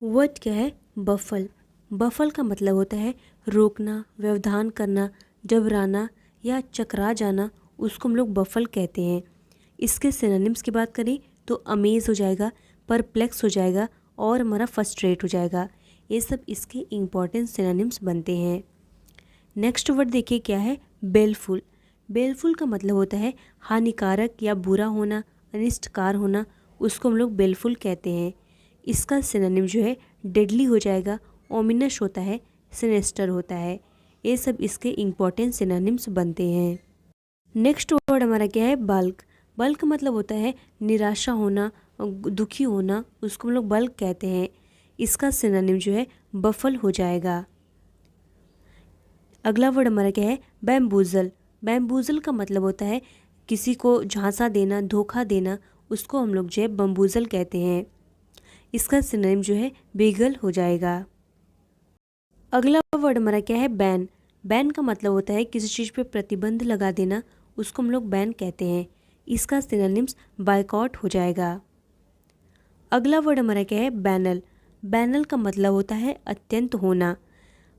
Word क्या है? Baffle. Baffle का मतलब होता है रोकना, व्यवधान करना, घबराना या चकरा जाना, उसको हम लोग बफल कहते हैं। इसके सिनोनिम्स की बात करें तो अमेज हो जाएगा, परप्लेक्स हो जाएगा और हमारा फ्रस्ट्रेट हो जाएगा। ये सब इसके इम्पॉर्टेंट सिनोनिम्स बनते हैं। नेक्स्ट वर्ड देखिए क्या है? बेलफुल। बेलफुल का मतलब होता है हानिकारक या बुरा होना, अनिष्टकार होना, उसको हम लोग बेलफुल कहते हैं। इसका सिनोनिम जो है डेडली हो जाएगा, ओमिनस होता है, सिनेस्टर होता है। ये सब इसके इम्पॉर्टेंट सिनोनिम्स बनते हैं। नेक्स्ट वर्ड हमारा क्या है? बल्क। बल्क मतलब होता है निराशा होना, दुखी होना, उसको हम लोग बल्क कहते हैं। इसका सिनोनिम जो है बफल हो जाएगा। अगला वर्ड हमारा क्या है? बैम्बूजल। बैम्बूजल का मतलब होता है किसी को झांसा देना, धोखा देना, उसको हम लोग जो है बम्बूजल कहते हैं। इसका सिनोनिम जो है बेगल हो जाएगा। अगला वर्ड हमारा क्या है? बैन। बैन का मतलब होता है किसी चीज़ पे प्रतिबंध लगा देना, उसको हम लोग बैन कहते हैं। इसका सिनोनिम्स बायकॉट हो जाएगा। अगला वर्ड हमारा क्या है? बैनल। बैनल का मतलब होता है अत्यंत होना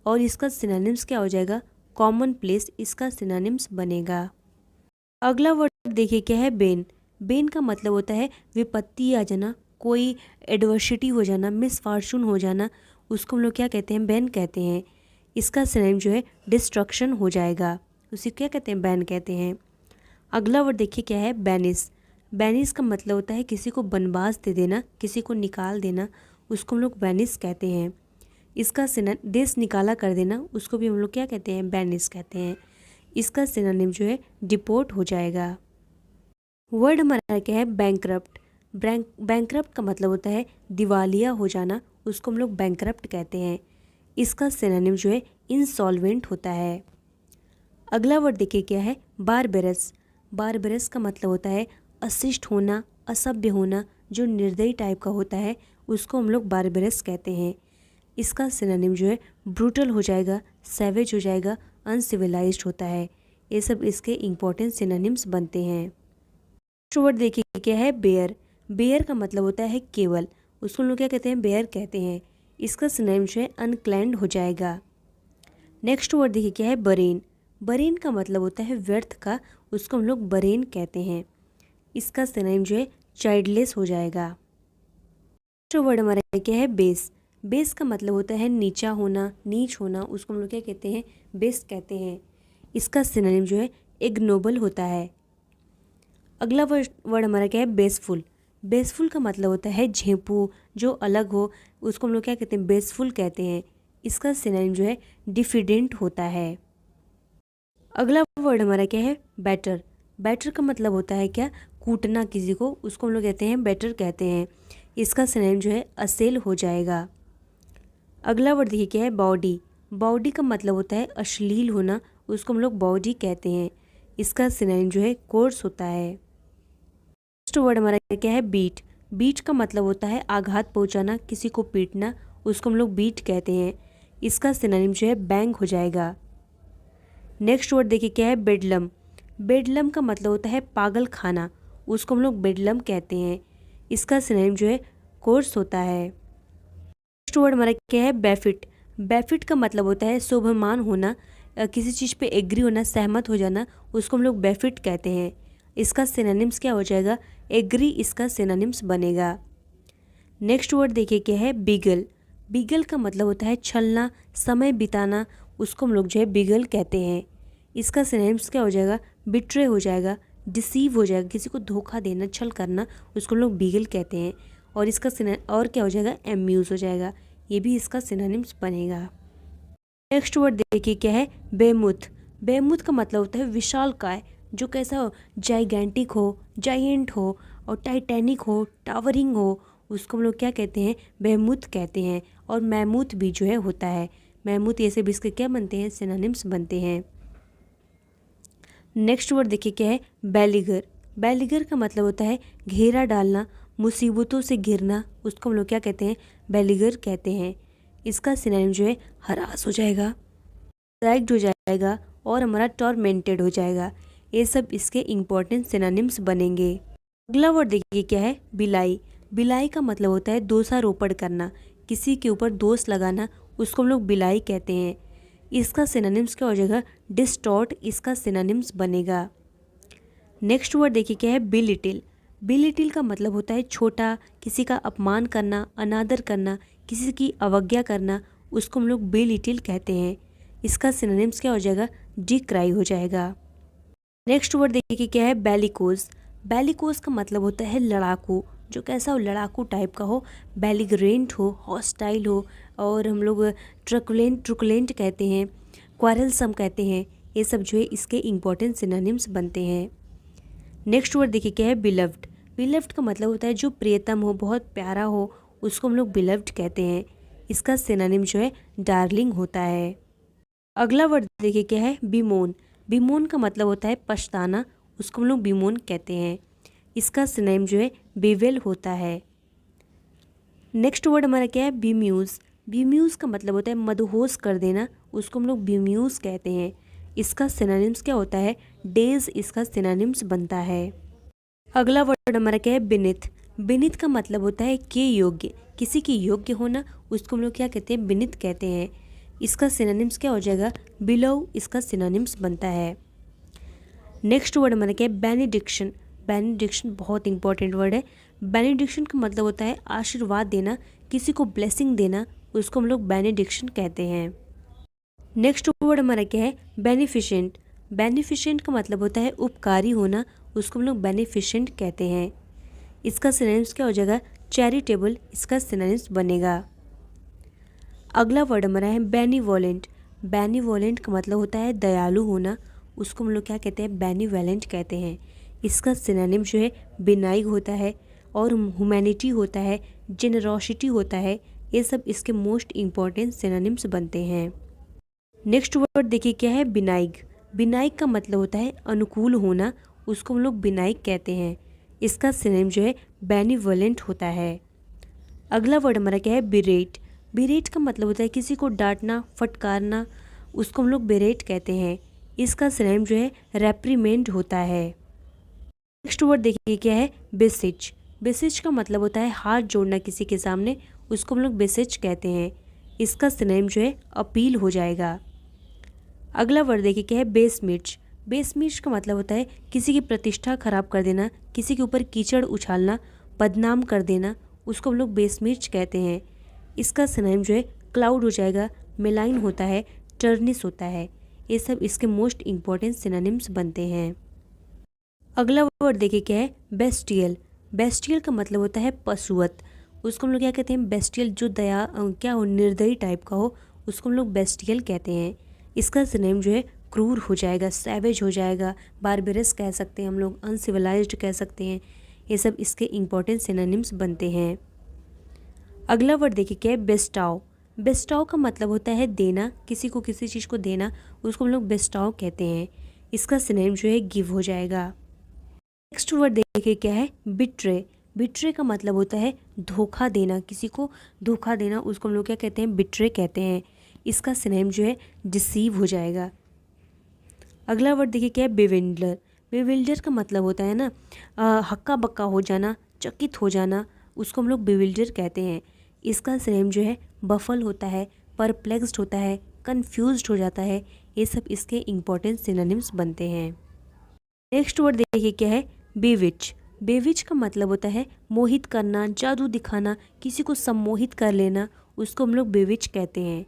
और इसका सिनोनिम्स क्या हो जाएगा? Common place. इसका सिनोनिम्स बनेगा। अगला वर्ड देखिए क्या है? बेन। बेन का मतलब होता है विपत्ति आ जाना, कोई एडवर्सिटी हो जाना, मिसफॉर्चून हो जाना, उसको हम लोग क्या कहते हैं? बैन कहते हैं। इसका सिनोनिम जो है डिस्ट्रक्शन हो जाएगा, उसे क्या कहते हैं? बैन कहते हैं। अगला वर्ड देखिए क्या है? बैनिस। बैनिस का मतलब होता है किसी को बनवास दे देना, किसी को निकाल देना, उसको हम लोग बैनिस कहते हैं। इसका सिनोनिम देश निकाला कर देना, उसको भी हम लोग क्या कहते हैं? बैनिस कहते हैं। इसका सिनोनिम जो है डिपोर्ट हो जाएगा। वर्ड हमारा क्या है? बैंकरप्ट। बैंकरप्ट का मतलब होता है दिवालिया हो जाना, उसको हम लोग बैंकरप्ट कहते हैं। इसका सिनोनिम जो है इंसॉल्वेंट होता है। अगला वर्ड देखिए क्या है? बारबेरस। बारबेरस का मतलब होता है अशिष्ट होना, असभ्य होना, जो निर्दयी टाइप का होता है, उसको हम लोग बारबेरस कहते हैं। इसका सिनोनिम जो है ब्रूटल हो जाएगा, सैवेज हो जाएगा, अनसिविलाइज्ड होता है। ये सब इसके इम्पोर्टेंट सिनोनिम्स बनते हैं। नेक्स्ट वर्ड देखिए क्या है? बेयर। बेयर का मतलब होता है केवल, उसको हम लोग क्या कहते हैं? बेयर कहते हैं। इसका सिनोनिम जो है अनक्लैंड हो जाएगा। नेक्स्ट वर्ड देखिए क्या है? बरेन। बरेन का मतलब होता है व्यर्थ का, उसको हम लोग बरेन कहते हैं। इसका सिनोनिम जो है चाइल्डलेस हो जाएगा। नेक्स्ट वर्ड हमारा क्या है? बेस। बेस का मतलब होता है नीचा होना, नीच होना, उसको हम लोग क्या कहते हैं? बेस कहते हैं। इसका सिनोनिम जो है इग्नोबल होता है। अगला वर्ड हमारा क्या है? बेसफुल। बेसफुल का मतलब होता है झेंपू, जो अलग हो, उसको हम लोग क्या कहते हैं? बेसफुल कहते हैं। इसका सिनोनिम जो है डिफिडेंट होता है। अगला वर्ड हमारा क्या है? बैटर। बैटर का मतलब होता है क्या? कूटना किसी को, उसको हम लोग कहते हैं बैटर कहते हैं। इसका सिनोनिम जो है असेल हो जाएगा। अगला वर्ड देखिए क्या है? बॉडी। बॉडी का मतलब होता है अश्लील होना, उसको हम लोग बॉडी कहते हैं। इसका सिनोनिम जो है कोर्स होता है। नेक्स्ट वर्ड हमारा क्या है? बीट। बीट का मतलब होता है आघात पहुंचाना, किसी को पीटना, उसको हम लोग बीट कहते हैं। इसका सिनोनिम जो है बैंग हो जाएगा। नेक्स्ट वर्ड देखिए क्या है? बेडलम। बेडलम का मतलब होता है पागल खाना, उसको हम लोग बेडलम कहते हैं। इसका सिनोनिम जो है कोर्स होता है। नेक्स्ट वर्ड हमारा क्या है? बेफिट। बेफिट का मतलब होता है शोभमान होना, किसी चीज़ पे एग्री होना, सहमत हो जाना, उसको हम लोग बेफिट कहते हैं। इसका सिनोनिम्स क्या हो जाएगा? एग्री इसका सिनोनिम्स बनेगा। नेक्स्ट वर्ड देखिए क्या है? बिगल। बिगल का मतलब होता है छलना, समय बिताना, उसको हम लोग जो है बिगल कहते हैं। इसका सिनोनिम्स क्या हो जाएगा? बिट्रे हो जाएगा, डिसीव हो जाएगा, किसी को धोखा देना, छल करना, उसको हम लोग बिगल कहते हैं। और इसका और क्या हो जाएगा? एम्यूज हो जाएगा। ये भी इसका सिनोनिम्स बनेगा। नेक्स्ट वर्ड देखिए क्या है? बेमुथ। बेमुथ का मतलब होता है विशालकाय, जो कैसा हो? जाइगेंटिक हो, जाइंट हो, और टाइटैनिक हो, टावरिंग हो, उसको हम लोग क्या कहते हैं? बेमुथ कहते हैं। और मैमूथ भी जो है होता है। मैमूथ ये सब इसके क्या बनते हैं? सिनोनिम्स बनते हैं। नेक्स्ट वर्ड देखिए क्या है? बैलिगर। बैलिगर का मतलब होता है घेरा डालना, मुसीबतों से घिरना, उसको हम लोग क्या कहते हैं? बैलिगर कहते हैं। इसका सिनोनिम जो है हरास हो जाएगा, ड्रैग्ड हो जाएगा, और हमारा टॉर्मेंटेड हो जाएगा। ये सब इसके इम्पोर्टेंट सिनोनिम्स बनेंगे। अगला वर्ड देखिए क्या है? बिलाई। बिलाई का मतलब होता है दोषारोपण करना, किसी के ऊपर दोष लगाना, उसको हम लोग बिलाई कहते हैं। इसका सिनोनिम्स क्या हो जाएगा, डिस्टॉर्ट इसका सिनोनिम्स बनेगा। नेक्स्ट वर्ड देखिए क्या है, बिलिटिल। बिलिटिल का मतलब होता है छोटा, किसी का अपमान करना, अनादर करना, किसी की अवज्ञा करना, उसको हम लोग बिलिटिल कहते हैं। इसका सिनोनिम्स क्या हो जाएगा, डिक्राई हो जाएगा। नेक्स्ट वर्ड देखिए क्या है, बेलिकोज। बेलिकोज का मतलब होता है लड़ाकू, जो कैसा हो, लड़ाकू टाइप का हो, बेलिग्रेंट हो, हॉस्टाइल हो, और हम लोग ट्रुकुलेंट कहते हैं, क्वारलसम कहते हैं। ये सब जो है इसके इंपॉर्टेंट सिनोनिम्स बनते हैं। नेक्स्ट वर्ड देखिए क्या है, बिलव्ड। बिलव्ड का मतलब होता है जो प्रियतम हो, बहुत प्यारा हो, उसको हम लोग बिलव्ड कहते हैं। इसका सिनोनिम जो है डार्लिंग होता है। अगला वर्ड देखिए क्या है, बिमोन। बिमोन का मतलब होता है पछताना, उसको हम लोग बिमोन कहते हैं। इसका सिनोनिम जो है बिवेल होता है। नेक्स्ट वर्ड हमारा क्या है, बीम्यूज। बीम्यूज का मतलब होता है मदहोश कर देना, उसको हम लोग बीम्यूज कहते हैं। इसका सिनोनिम्स क्या होता है, डेज इसका सिनोनिम्स बनता है। अगला वर्ड हमारा क्या है, बिनिथ। बिनिथ का मतलब होता है के योग्य, किसी की योग्य होना, उसको हम लोग क्या कहते हैं, बिनिथ कहते हैं। इसका सिनोनिम्स क्या हो जाएगा, बिलो इसका सिनोनिम्स बनता है। नेक्स्ट वर्ड हमारा क्या है, बेनिडिक्शन। बेनिडिक्शन बहुत इंपॉर्टेंट वर्ड है। बेनिडिक्शन का मतलब होता है आशीर्वाद देना, किसी को ब्लेसिंग देना, उसको हम लोग बेनिडिक्शन कहते हैं। नेक्स्ट वर्ड हमारा क्या है, बेनिफिशेंट। बेनिफिशेंट का मतलब होता है उपकारी होना, उसको हम लोग बेनिफिशेंट कहते हैं। इसका सिनोनिम्स क्या हो जाएगा, चैरिटेबल इसका सिनोनिम्स बनेगा। अगला वर्ड हमारा है बेनिवोलेंट। बेनिवोलेंट का मतलब होता है दयालु होना, उसको हम लोग क्या कहते हैं, बेनिवोलेंट कहते हैं। इसका सिनोनिम जो है बिनाइग होता है, और ह्यूमैनिटी होता है, जेनरोसिटी होता है। ये सब इसके मोस्ट इम्पॉर्टेंट सिनोनिम्स बनते हैं। नेक्स्ट वर्ड देखिए क्या है, बिनाइग। बिनाइग का मतलब होता है अनुकूल होना, उसको हम लोग बिनाइग कहते हैं। इसका सिनोनिम जो है बेनिवोलेंट होता है। अगला वर्ड हमारा क्या है, बिरेट। बिरेट का मतलब होता है किसी को डांटना, फटकारना, उसको हम लोग बिरेट कहते हैं। इसका सिनोनिम जो है रेप्रीमेंड होता है। नेक्स्ट वर्ड देखिए क्या है, बेसिज। बेसिज का मतलब होता है हाथ जोड़ना किसी के सामने, उसको हम लोग बेसिज कहते हैं। इसका सिनोनिम जो है अपील हो जाएगा। अगला वर्ड देखिए क्या है, बेसमिर्च। बेसमिर्च का मतलब होता है किसी की प्रतिष्ठा खराब कर देना, किसी के ऊपर कीचड़ उछालना, बदनाम कर देना, उसको हम लोग बेसमिर्च कहते हैं। इसका सिनोनिम जो है क्लाउड हो जाएगा, मेलाइन होता है, टर्निस होता है। ये सब इसके मोस्ट इम्पॉर्टेंट सिनोनिम्स बनते हैं। अगला वर्ड देखिए क्या है, बेस्टियल। बेस्टियल का मतलब होता है पशुवत, उसको हम लोग क्या कहते हैं, बेस्टियल जो दया क्या हो, निर्दयी टाइप का हो, उसको हम लोग बेस्टियल कहते हैं। इसका सिनोनिम जो है क्रूर हो जाएगा, सैवेज हो जाएगा, बारबेरस कह सकते हैं हम लोग, अनसिविलाइज्ड कह सकते हैं। ये सब इसके इम्पॉर्टेंट सिनोनिम्स बनते हैं। अगला वर्ड देखिए क्या है, बेस्टाओ। बेस्टाओ का मतलब होता है देना, किसी को किसी चीज़ को देना, उसको हम लोग बेस्टाओ कहते हैं। इसका सिनोनिम जो है गिव हो जाएगा। नेक्स्ट वर्ड देखिए क्या है, बिट्रे। बिट्रे का मतलब होता है धोखा देना, किसी को धोखा देना, उसको हम लोग क्या कहते हैं, बिट्रे कहते हैं। इसका सिनोनिम जो है डिसीव हो जाएगा। अगला वर्ड देखिए क्या है, बेविंडलर। बेविल्डर का मतलब होता है ना हक्का बक्का हो जाना, चकित हो जाना, उसको हम लोग बेविल्डर कहते हैं। इसका सिनोनिम जो है बफल होता है, परप्लेक्स्ड होता है, कंफ्यूज्ड हो जाता है। ये सब इसके इम्पॉर्टेंट सिनोनिम्स बनते हैं। नेक्स्ट वर्ड देखिए क्या है, बेविच। बेविच का मतलब होता है मोहित करना, जादू दिखाना, किसी को सम्मोहित कर लेना, उसको हम लोग बेविच कहते हैं।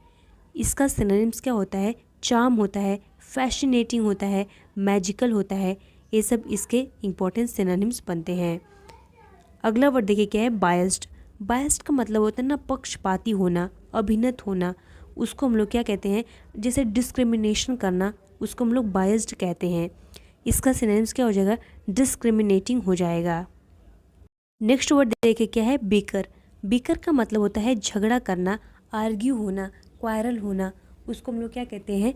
इसका सिनोनिम्स क्या होता है, चार्म होता है, फैसिनेटिंग होता है, मैजिकल होता है। ये सब इसके इम्पॉर्टेंट सिनोनिम्स बनते हैं। अगला वर्ड देखिए क्या है, बायस्ड। बायस्ड का मतलब होता है ना पक्षपाती होना, अभिनत होना, उसको हम लोग क्या कहते हैं, जैसे डिस्क्रिमिनेशन करना, उसको हम लोग बायस्ड कहते हैं। इसका सिनोनिम्स क्या हो जाएगा, डिस्क्रिमिनेटिंग हो जाएगा। नेक्स्ट वर्ड देखिए क्या है, बीकर। बीकर का मतलब होता है झगड़ा करना, आर्ग्यू होना, क्वारल होना, उसको हम लोग क्या कहते हैं,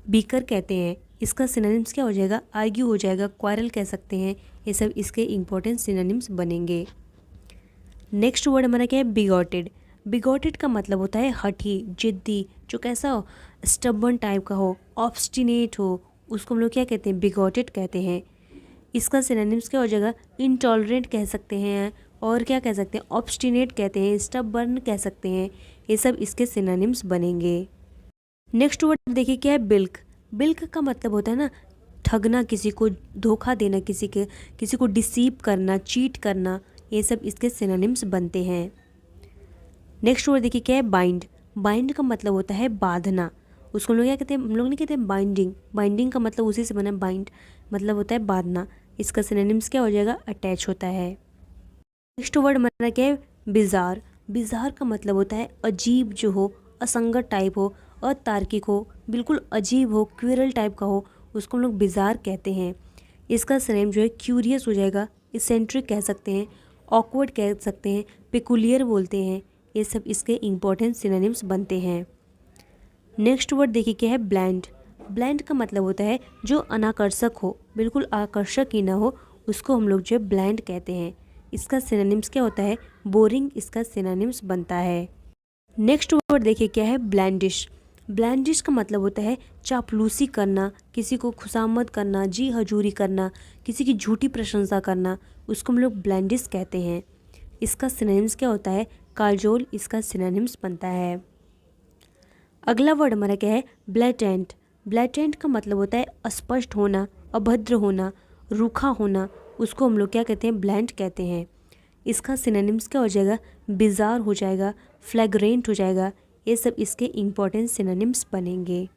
बीकर कहते हैं। इसका सिनोनिम्स क्या हो जाएगा, आर्ग्यू हो जाएगा, क्वारल कह सकते हैं। ये सब इसके इम्पोर्टेंट सिनोनिम्स बनेंगे। नेक्स्ट वर्ड हमारा क्या है, बिगॉटेड। बिगॉटेड का मतलब होता है हठी, जिद्दी, जो कैसा हो, स्टबर्न टाइप का हो, ऑब्स्टिनेट हो, उसको हम लोग क्या कहते हैं, बिगॉटेड कहते हैं। इसका सिनोनिम्स क्या हो जाएगा, इंटॉलरेंट कह सकते हैं, और क्या कह सकते हैं, ऑब्स्टिनेट कहते हैं, स्टबर्न कह सकते हैं। ये सब इसके सिनोनिम्स बनेंगे। नेक्स्ट वर्ड देखिए क्या है, बिल्क। बिल्क का मतलब होता है ना ठगना, किसी को धोखा देना, किसी को डिसीव करना, चीट करना। ये सब इसके सिनोनिम्स बनते हैं। नेक्स्ट वर्ड देखिए क्या है, बाइंड। बाइंड का मतलब होता है बांधना। उसको हम लोग क्या कहते हैं, हम लोग नहीं कहते हैं बाइंडिंग। बाइंडिंग का मतलब उसी से बना है, बाइंड मतलब होता है बांधना। इसका सिनोनिम्स क्या हो जाएगा, अटैच होता है। नेक्स्ट वर्ड हमारा क्या है, बिजार। बिजार का मतलब होता है अजीब जो हो, असंगत टाइप हो, अतार्किक हो, बिल्कुल अजीब हो, क्विरल टाइप का हो, उसको हम लोग बिजार कहते हैं। इसका सिनोनिम जो है क्यूरियस हो जाएगा, इसेंट्रिक कह सकते हैं, ऑकवर्ड कह सकते हैं, पेकुलियर बोलते हैं। ये सब इसके इंपॉर्टेंट सिनोनिम्स बनते हैं। नेक्स्ट वर्ड देखिए क्या है, ब्लैंड। ब्लैंड का मतलब होता है जो अनाकर्षक हो, बिल्कुल आकर्षक ही ना हो, उसको हम लोग जो है ब्लैंड कहते हैं। इसका सिनोनिम्स क्या होता है, बोरिंग इसका सिनोनिम्स बनता है। नेक्स्ट वर्ड देखिए क्या है, ब्लैंडिश। ब्लैंडिश का मतलब होता है चापलूसी करना, किसी को खुशामद करना, जी हजूरी करना, किसी की झूठी प्रशंसा करना, उसको हम लोग ब्लैंडिश कहते हैं। इसका सिनोनिम्स क्या होता है, काजोल इसका सिनोनिम्स बनता है। अगला वर्ड हमारा क्या है, ब्लैटेंट। ब्लैटेंट का मतलब होता है अस्पष्ट होना, अभद्र होना, रूखा होना, उसको हम लोग क्या कहते हैं, ब्लैंट कहते हैं। इसका सिनोनिम्स क्या हो जाएगा, बिजार हो जाएगा, फ्लैग्रेंट हो जाएगा। ये सब इसके इंपॉर्टेंट सिनोनिम्स बनेंगे।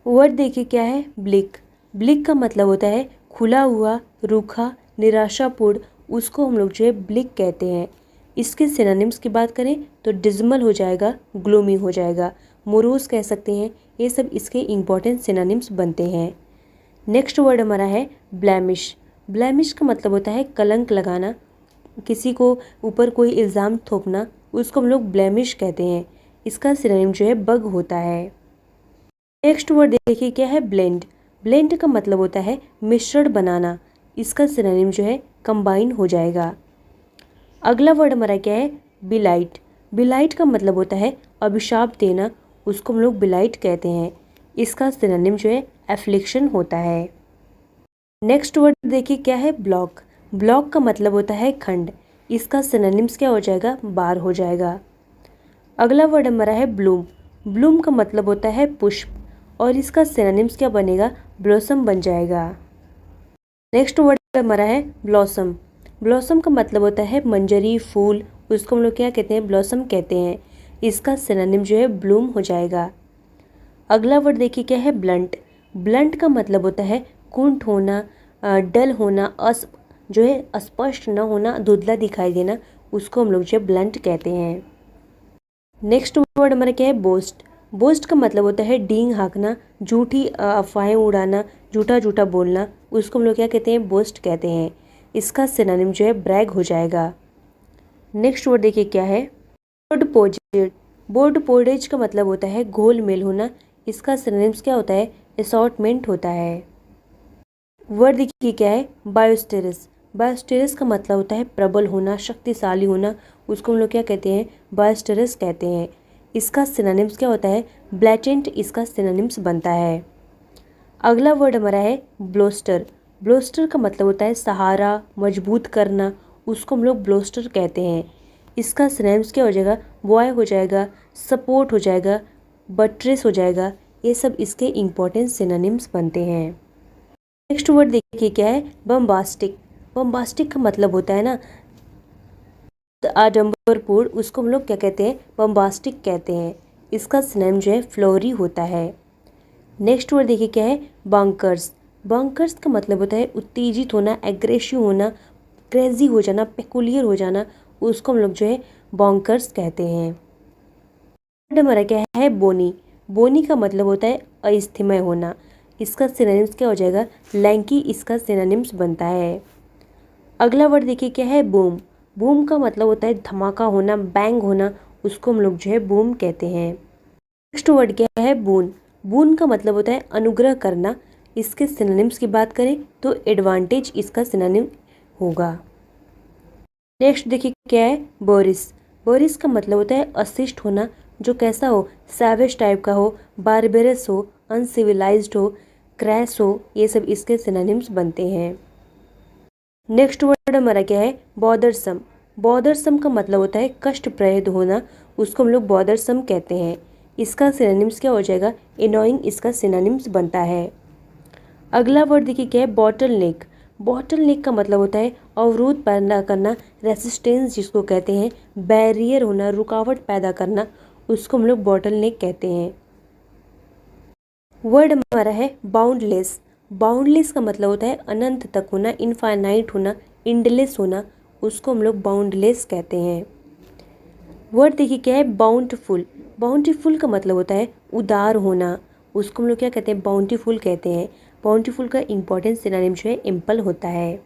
वर्ड देखिए क्या है, ब्लिक। ब्लिक का मतलब होता है खुला हुआ, रूखा, निराशापूर्ण, उसको हम लोग जो है ब्लिक कहते हैं। इसके सिनोनिम्स की बात करें तो डिज्मल हो जाएगा, ग्लूमी हो जाएगा, मोरोस कह सकते हैं। ये सब इसके इंपॉर्टेंट सिनोनिम्स बनते हैं। नेक्स्ट वर्ड हमारा है ब्लैमिश। ब्लैमिश का मतलब होता है कलंक लगाना, किसी को ऊपर कोई इल्ज़ाम थोपना, उसको हम लोग ब्लैमिश कहते हैं। इसका सिनोनिम जो है बग होता है। नेक्स्ट वर्ड देखिए क्या है, ब्लेंड। ब्लेंड का मतलब होता है मिश्रण बनाना, इसका सिनोनिम जो है कंबाइन हो जाएगा। अगला वर्ड हमारा क्या है, बिलाइट। बिलाइट का मतलब होता है अभिशाप देना, उसको हम लोग बिलाइट कहते हैं। इसका सिनोनिम जो है एफ्लिक्शन होता है। नेक्स्ट वर्ड देखिए क्या है, ब्लॉक। ब्लॉक का मतलब होता है खंड, इसका सिनोनिम्स क्या हो जाएगा, बार हो जाएगा। अगला वर्ड हमारा है ब्लूम। ब्लूम का मतलब होता है पुष्प, और इसका सिनोनिम्स क्या बनेगा, ब्लॉसम बन जाएगा। नेक्स्ट वर्ड हमारा है ब्लॉसम। ब्लॉसम का मतलब होता है मंजरी, फूल, उसको हम लोग क्या कहते हैं, ब्लॉसम कहते हैं। इसका सिनोनिम जो है ब्लूम हो जाएगा। अगला वर्ड देखिए क्या है, ब्लंट। ब्लंट का मतलब होता है कुंठ होना, डल होना, जो है स्पष्ट न होना, धुंधला दिखाई देना, उसको हम लोग जो है ब्लंट कहते हैं। नेक्स्ट वर्ड हमारा क्या है, बोस्ट। बोस्ट का मतलब होता है डींग हाँकना, झूठी अफवाहें उड़ाना, झूठा झूठा बोलना, उसको हम लोग क्या कहते हैं, बोस्ट कहते हैं। इसका सिनोनिम जो है ब्रैग हो जाएगा। नेक्स्ट वर्ड देखिए क्या है, बोर्ड पोजेड। बोर्ड पोर्डेज का मतलब होता है घोल मेल होना, इसका सिनोनिम्स क्या होता है, असॉर्टमेंट होता है। वर्ड देखिए क्या है, बायोस्टेरस। बायोस्टेरस का मतलब होता है प्रबल होना, शक्तिशाली होना, उसको हम लोग क्या कहते हैं, बायोस्टेरस कहते हैं। इसका सिनोनिम्स क्या होता है, ब्लैटेंट इसका सिनोनिम्स बनता है। अगला वर्ड हमारा है ब्लोस्टर। ब्लोस्टर का मतलब होता है सहारा, मजबूत करना, उसको हम लोग ब्लोस्टर कहते हैं। इसका सिनोनिम्स क्या हो जाएगा, बॉय हो जाएगा, सपोर्ट हो जाएगा, बट्रेस हो जाएगा। ये सब इसके इंपॉर्टेंट सिनोनिम्स बनते हैं। नेक्स्ट वर्ड देखिए क्या है, बम्बास्टिक। बम्बास्टिक का मतलब होता है ना आडंबरपूर्ण, उसको हम लोग क्या कहते हैं, बम्बास्टिक कहते हैं। इसका सिनोनिम जो है फ्लोरी होता है। नेक्स्ट वर्ड देखिए क्या है, बंकर्स। बंकर्स का मतलब होता है उत्तेजित होना, एग्रेसिव होना, क्रेजी हो जाना, पेकुलियर हो जाना, उसको हम लोग जो है बंकर्स कहते हैं। हमारा क्या है, बोनी। बोनी का मतलब होता है अस्थिमय होना, इसका सिनोनिम्स क्या हो जाएगा, लैंकी इसका सिनोनिम्स बनता है। अगला वर्ड देखिए क्या है, बूम। बूम का मतलब होता है धमाका होना, बैंग होना, उसको हम लोग जो है बूम कहते हैं। नेक्स्ट वर्ड क्या है, बून। बून का मतलब होता है अनुग्रह करना, इसके सिनोनिम्स की बात करें तो एडवांटेज इसका सिनोनिम होगा। नेक्स्ट देखिए क्या है, बोरिस। बोरिस का मतलब होता है अशिष्ट होना, जो कैसा हो, सैवेज टाइप का हो, बारबेरस हो, अनसिविलाइज्ड हो, क्रैश हो, ये सब इसके सिनोनिम्स बनते हैं। नेक्स्ट वर्ड हमारा क्या है, बॉदरसम। बॉदरसम का मतलब होता है कष्टप्रद होना, उसको हम लोग बॉदरसम कहते हैं। इसका सिनोनिम्स क्या हो जाएगा, एनोइंग इसका सिनोनिम्स बनता है। अगला वर्ड देखिए क्या है, बॉटल नेक। बॉटल नेक का मतलब होता है अवरोध पैदा करना, रेसिस्टेंस जिसको कहते हैं, बैरियर होना, रुकावट पैदा करना, उसको हम लोग बॉटल नेक कहते हैं। वर्ड हमारा है बाउंडलेस। बाउंडलेस का मतलब होता है अनंत तक होना, इनफाइनाइट होना, इंडलेस होना, उसको हम लोग बाउंडलेस कहते हैं। वर्ड देखिए क्या है, बाउंटीफुल। बाउंटीफुल का मतलब होता है उदार होना, उसको हम लोग क्या कहते हैं, बाउंटीफुल कहते हैं। बाउंटीफुल का इंपॉर्टेंट सिनोनिम जो है इम्पल होता है।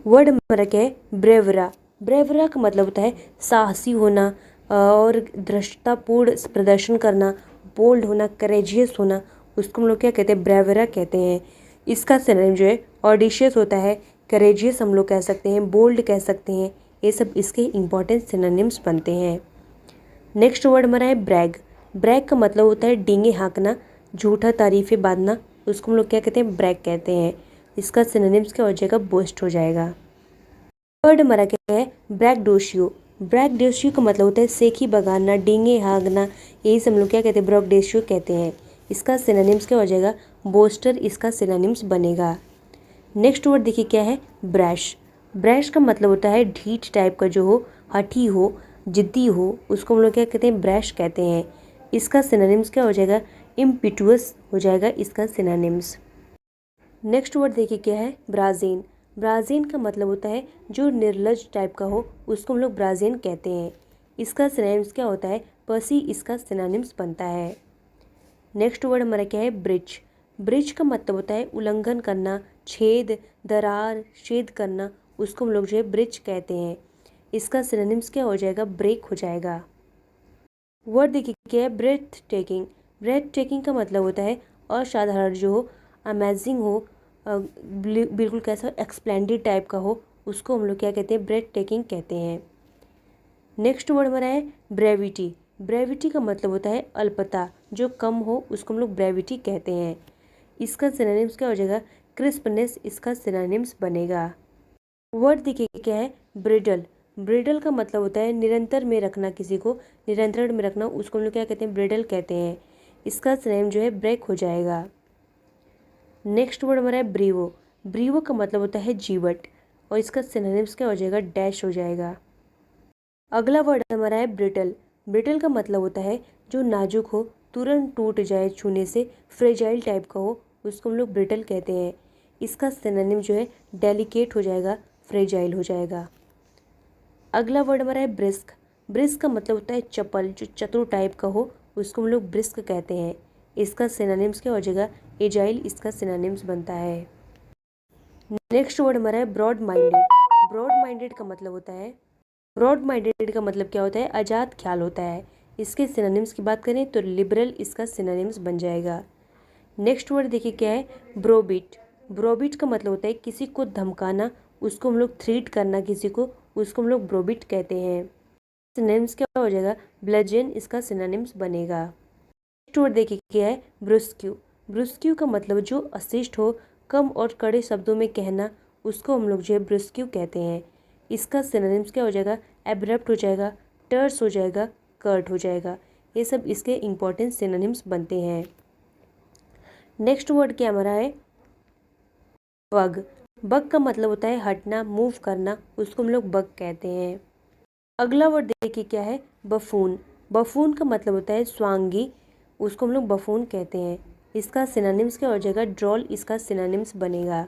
वर्ड हमारा क्या है, ब्रेवरा। ब्रेवरा का मतलब होता है साहसी होना और धृष्टतापूर्ण प्रदर्शन करना, बोल्ड होना, करेजियस होना, उसको हम लोग क्या कहते हैं, ब्रेवरा कहते हैं। इसका सिनोनिम जो है ऑडिशियस होता है, करेजियस हम लोग कह सकते हैं, बोल्ड कह सकते हैं, ये सब इसके इंपॉर्टेंट सिनोनिम्स बनते हैं। नेक्स्ट वर्ड हमारा है ब्रैग। ब्रैग का मतलब होता है डींगे हाँकना, झूठा तारीफें बांधना, उसको हम लोग क्या कहते हैं, ब्रैग कहते हैं। इसका सिनोनिम्स क्या हो जाएगा, बोस्ट हो जाएगा। वर्ड हमारा क्या है, ब्रैगडोशियो। ब्रैगडोशियो का मतलब होता है सेखी बगाना, डींगे हाँकना, यही सब हम लोग क्या कहते हैं, ब्रैगडोशियो कहते हैं। इसका सिनोनिम्स क्या हो जाएगा, बोस्टर इसका सिनोनिम्स बनेगा। नेक्स्ट वर्ड देखिए क्या है, ब्रैश। ब्रैश का मतलब होता है ढीठ टाइप का जो हो, हठी हो, जिद्दी हो, उसको हम लोग क्या कहते हैं, ब्रैश कहते हैं। इसका सिनोनिम्स क्या हो जाएगा, इम्पिटुअस हो जाएगा इसका सिनोनिम्स। नेक्स्ट वर्ड देखिए क्या है, ब्राज़ीन। ब्राज़ीन का मतलब होता है जो निर्लज टाइप का हो, उसको हम लोग ब्राज़ीन कहते हैं। इसका सिनोनिम्स क्या होता है, पर्सी इसका सिनोनिम्स बनता है। नेक्स्ट वर्ड हमारा क्या है, ब्रिज। ब्रिज का मतलब होता है उल्लंघन करना, छेद, दरार, छेद करना, उसको हम लोग जो है ब्रिज कहते हैं। इसका सिनोनिम्स क्या हो जाएगा, ब्रेक हो जाएगा। वर्ड देखिए क्या है, ब्रेथ टेकिंग। ब्रेथ टेकिंग का मतलब होता है असाधारण जो हो, अमेजिंग हो, बिल्कुल कैसा एक्सप्लेंडेड टाइप का हो, उसको हम लोग क्या कहते हैं, ब्रेथ टेकिंग कहते हैं। नेक्स्ट वर्ड हमारा है ब्रेविटी। ब्रेविटी का मतलब होता है अल्पता, जो कम हो उसको हम लोग ब्रेविटी कहते हैं। इसका सिनोनिम्स क्या हो जाएगा, क्रिस्पनेस इसका सिनोनिम्स बनेगा। वर्ड देखिए क्या है, ब्रिडल। ब्रिडल का मतलब होता है निरंतर में रखना, किसी को निरंतर में रखना, उसको हम लोग क्या कहते हैं, ब्रिडल कहते हैं। इसका सिनोनिम जो है ब्रेक हो जाएगा। नेक्स्ट वर्ड हमारा है ब्रीवो। ब्रीवो का मतलब होता है जीवट, और इसका सिनोनिम्स क्या हो जाएगा, डैश हो जाएगा। अगला वर्ड हमारा है ब्रिटल। ब्रिटल का मतलब होता है जो नाजुक हो, तुरंत टूट जाए छूने से, फ्रेजाइल टाइप का हो, उसको हम लोग ब्रिटल कहते हैं। इसका सिनोनिम जो है डेलिकेट हो जाएगा, फ्रेजाइल हो जाएगा। अगला वर्ड हमारा है ब्रिस्क। ब्रिस्क का मतलब होता है चपल, जो चतुर टाइप का हो, उसको हम लोग ब्रिस्क कहते हैं। इसका सिनोनिम्स क्या हो जाएगा, एजाइल इसका सिनोनिम्स बनता है। नेक्स्ट वर्ड हमारा है ब्रॉड माइंडेड। ब्रॉड माइंडेड का मतलब होता है, ब्रॉड माइंडेड का मतलब क्या होता है, आज़ाद ख्याल होता है। इसके सिनोनिम्स की बात करें तो लिबरल इसका सिनोनिम्स बन जाएगा। नेक्स्ट वर्ड देखिए क्या है, ब्रोबिट। ब्रोबिट का मतलब होता है किसी को धमकाना, उसको हम लोग थ्रीट करना किसी को, उसको हम लोग ब्रोबिट कहते हैं। सिनोनिम्स क्या हो जाएगा, ब्लजन इसका सिनोनिम्स बनेगा। नेक्स्ट वर्ड देखिए क्या है, ब्रुस्क्यू। ब्रुस्क्यू का मतलब जो अशिष्ट हो, कम और कड़े शब्दों में कहना, उसको हम लोग जो है ब्रुस्क्यू कहते हैं। इसका सिनोनिम्स क्या हो जाएगा, एब्रप्ट हो जाएगा, टर्स हो जाएगा, कर्ट हो जाएगा। ये सब इसके इंपॉर्टेंट सिनोनिम्स बनते हैं। नेक्स्ट वर्ड क्या हमारा है, बग। बग का मतलब होता है हटना, मूव करना, उसको हम लोग बग कहते हैं। अगला वर्ड देखिए क्या है, बफून। बफून का मतलब होता है स्वांगी, उसको हम लोग बफून कहते हैं। इसका सिनोनिम्स क्या हो जाएगा, ड्रॉल इसका सिनोनिम्स बनेगा।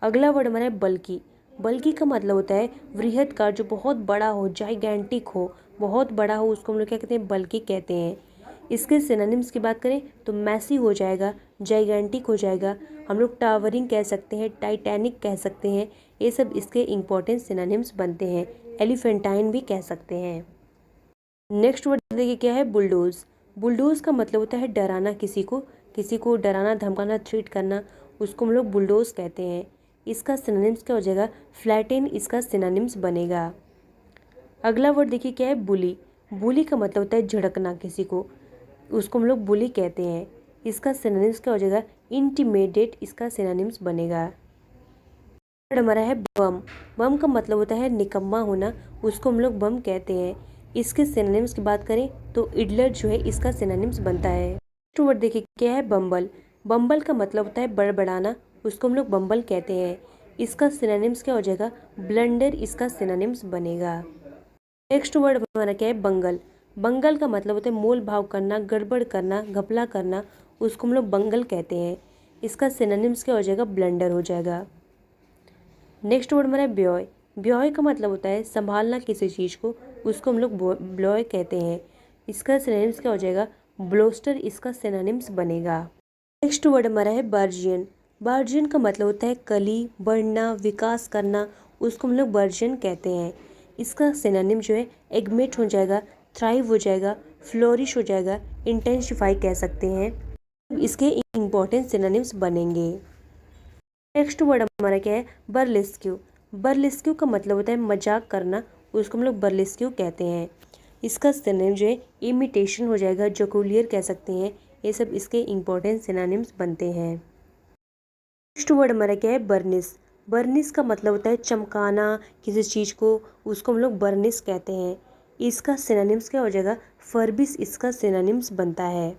अगला वर्ड हमारा है बल्कि। बल्कि का मतलब होता है वृहद का, जो बहुत बड़ा हो, जाइगैंटिक हो, बहुत बड़ा हो, उसको हम लोग क्या कहते हैं, बल्कि कहते हैं। इसके सिनोनिम्स की बात करें तो मैसी हो जाएगा, जाइगैंटिक हो जाएगा, हम लोग टावरिंग कह सकते हैं, टाइटैनिक कह सकते हैं, ये सब इसके इंपॉर्टेंट सिनोनिम्स बनते हैं। एलिफेंटाइन भी कह सकते हैं। नेक्स्ट वर्ड देखिए क्या है, बुलडोज। बुलडोज का मतलब होता है डराना किसी को डराना, धमकाना, थ्रेट करना, उसको हम लोग बुलडोज कहते हैं। इसका सिनोनिम्स क्या हो जाएगा, फ्लैटेन इसका सिनोनिम्स बनेगा। अगला वर्ड देखिए क्या है, बुली। बुली का मतलब होता है झड़कना किसी को, उसको हम लोग बुली कहते हैं। इसका सिनोनिम्स क्या हो जाएगा, इंटिमिडेट इसका सिनोनिम्स बनेगा। वर्ड हमारा है बम। बम का मतलब होता है निकम्मा होना, उसको हम लोग बम कहते हैं। इसके सिनोनिम्स की बात करें तो इडलर जो है इसका सिनोनिम्स बनता है। नेक्स्ट वर्ड देखिए क्या है, बम्बल। बम्बल का मतलब होता है बड़बड़ाना, उसको हम लोग बम्बल कहते हैं। इसका सिनोनिम्स क्या हो जाएगा, ब्लंडर इसका सिनोनिम्स बनेगा। नेक्स्ट वर्ड हमारा क्या है, बंगल। बंगल का मतलब होता है मोल भाव करना, गड़बड़ करना, घपला करना, उसको हम लोग बंगल कहते हैं। इसका सिनोनिम्स क्या हो जाएगा, ब्लंडर हो जाएगा। नेक्स्ट वर्ड हमारा है ब्योय। ब्योय का मतलब होता है संभालना किसी चीज़ को, उसको हम लोग ब्योय कहते हैं। इसका सिनोनिम्स क्या हो जाएगा, ब्लोस्टर इसका सिनोनिम्स बनेगा। नेक्स्ट वर्ड हमारा है बर्जियन। बर्जियन का मतलब होता है कली, बढ़ना, विकास करना, उसको हम लोग बर्जियन कहते हैं। इसका सिनोनिम जो है एगमेट हो जाएगा, थ्राइव हो जाएगा, फ्लोरिश हो जाएगा, इंटेंसिफाई कह सकते हैं। इसके इंपॉर्टेंट सिनोनिम्स बनेंगे। नेक्स्ट वर्ड हमारा क्या है, बर्लेस्क्यू। बर्लेस्क्यू का मतलब होता है मजाक करना, उसको हम लोग बर्लेस्क्यू कहते हैं। इसका सिनोनिम जो है इमिटेशन हो जाएगा, जोकुलियर कह सकते हैं। ये सब इसके इंपॉर्टेंट सिनोनिम्स बनते हैं। नेक्स्ट वर्ड हमारा क्या है, बर्निश। बर्निश का मतलब होता है चमकाना किसी चीज़ को, उसको हम लोग बर्निश कहते हैं। इसका सिनोनिम्स क्या हो जाएगा, फर्बिश इसका सिनोनिम्स बनता है।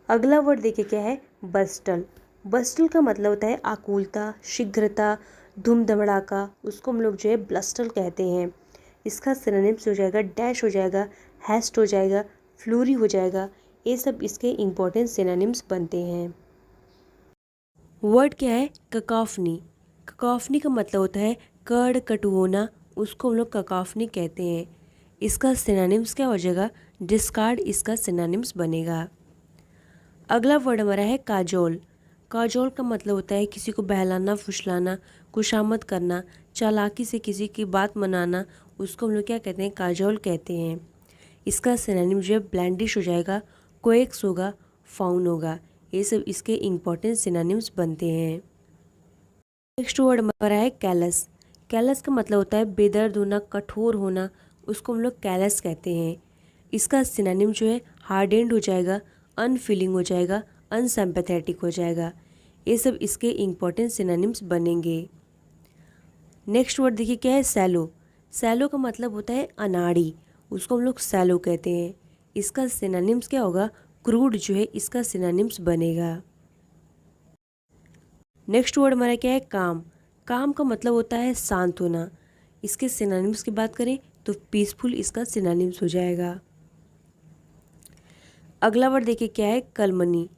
अगला वर्ड देखिए क्या है, बस्टल। बस्टल का मतलब होता है आकुलता, शीघ्रता, धूम धड़ाका, उसको हम लोग जो है ब्लस्टल कहते हैं। इसका सिनोनिम्स हो जाएगा डैश हो जाएगा, हैस्ट हो जाएगा, फ्लूरी हो जाएगा। ये सब इसके इंपॉर्टेंट सिनोनिम्स बनते हैं। वर्ड क्या है, ककाफनी। ककाफनी का मतलब होता है कड़ कटु होना, उसको हम लोग ककाफनी कहते हैं। इसका सिनोनिम्स क्या हो जाएगा, डिस्कार्ड इसका सिनोनिम्स बनेगा। अगला वर्ड हमारा है काजोल। काजोल का मतलब होता है किसी को बहलाना, फुसलाना, खुशामद करना, चालाकी से किसी की बात मनाना, उसको हम लोग क्या कहते हैं, काजोल कहते हैं। इसका सिनोनिम जो है ब्लैंडिश हो जाएगा, कोएक्स होगा, फाउन होगा। ये सब इसके इंपॉर्टेंट सिनोनिम्स बनते हैं। नेक्स्ट वर्ड हमारा है कैलस। कैलस का मतलब होता है बेदर्द होना, कठोर होना, उसको हम लोग कैलस कहते हैं। इसका सिनोनिम जो है हार्डेंड हो जाएगा, अनफीलिंग हो जाएगा, अनसिम्पैथेटिक हो जाएगा। ये सब इसके इंपॉर्टेंट सिनोनिम्स बनेंगे। नेक्स्ट वर्ड देखिए क्या है, सैलो। सैलो का मतलब होता है अनाड़ी, उसको हम लोग सैलो कहते हैं। इसका सिनोनिम्स क्या होगा, क्रूड जो है इसका सिनोनिम्स बनेगा। नेक्स्ट वर्ड हमारा क्या है, काम। काम का मतलब होता है शांत होना। इसके सिनोनिम्स की बात करें तो पीसफुल इसका सिनोनिम्स हो जाएगा। अगला वर्ड देखिए क्या है, कलमनी।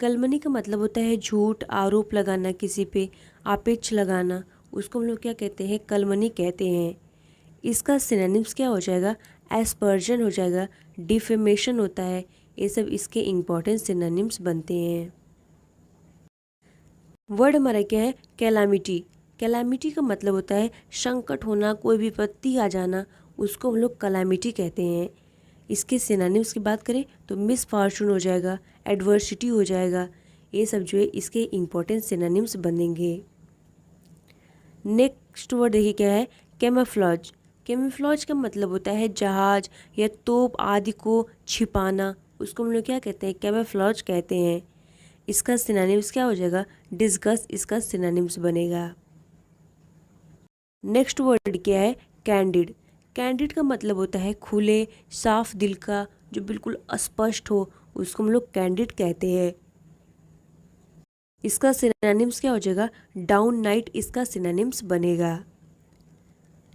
कलमनी का मतलब होता है झूठ, आरोप लगाना किसी पे, आपेक्ष लगाना, उसको हम लोग क्या कहते हैं, कलमनी कहते हैं। इसका सिनोनिम्स क्या हो जाएगा, एस्पर्जन हो जाएगा, डिफेमेशन होता है। ये सब इसके इंपॉर्टेंट सिनोनिम्स बनते हैं। वर्ड हमारा क्या है, कैलामिटी। कैलामिटी का मतलब होता है संकट होना, कोई विपत्ति आ जाना, उसको हम लोग कैलामिटी कहते हैं। इसके सिनोनिम्स की बात करें तो मिसफॉर्चून हो जाएगा, एडवर्सिटी हो जाएगा। ये सब जो है इसके इंपॉर्टेंट सिनोनिम्स बनेंगे। नेक्स्ट वर्ड देखिए क्या है, कैमोफ्लेज। कैमोफ्लेज का मतलब होता है जहाज या तोप आदि को छिपाना, उसको हम लोग क्या कहते हैं, कैमोफ्लेज कहते हैं। इसका सिनोनिम्स क्या हो जाएगा, डिस्गस्ट इसका सिनोनिम्स बनेगा। नेक्स्ट वर्ड क्या है, कैंडिड। कैंडिड का मतलब होता है खुले, साफ दिल का, जो बिल्कुल स्पष्ट हो, उसको हम लोग कैंडिड कहते हैं। इसका सिनोनिम्स क्या हो जाएगा, डाउन नाइट इसका सिनोनिम्स बनेगा।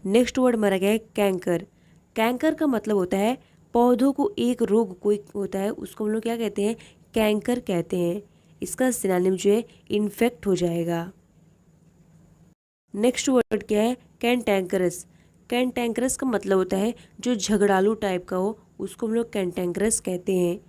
नेक्स्ट वर्ड हमारा क्या है, कैंकर। कैंकर का मतलब होता है पौधों को एक रोग कोई होता है, उसको हम लोग क्या कहते हैं, कैंकर कहते हैं। इसका सिनोनिम जो है इन्फेक्ट हो जाएगा। नेक्स्ट वर्ड क्या है, कैंटैंकरस। कैंटैंकरस का मतलब होता है जो झगड़ालू टाइप का हो, उसको हम लोग कैंटैंकरस कहते हैं।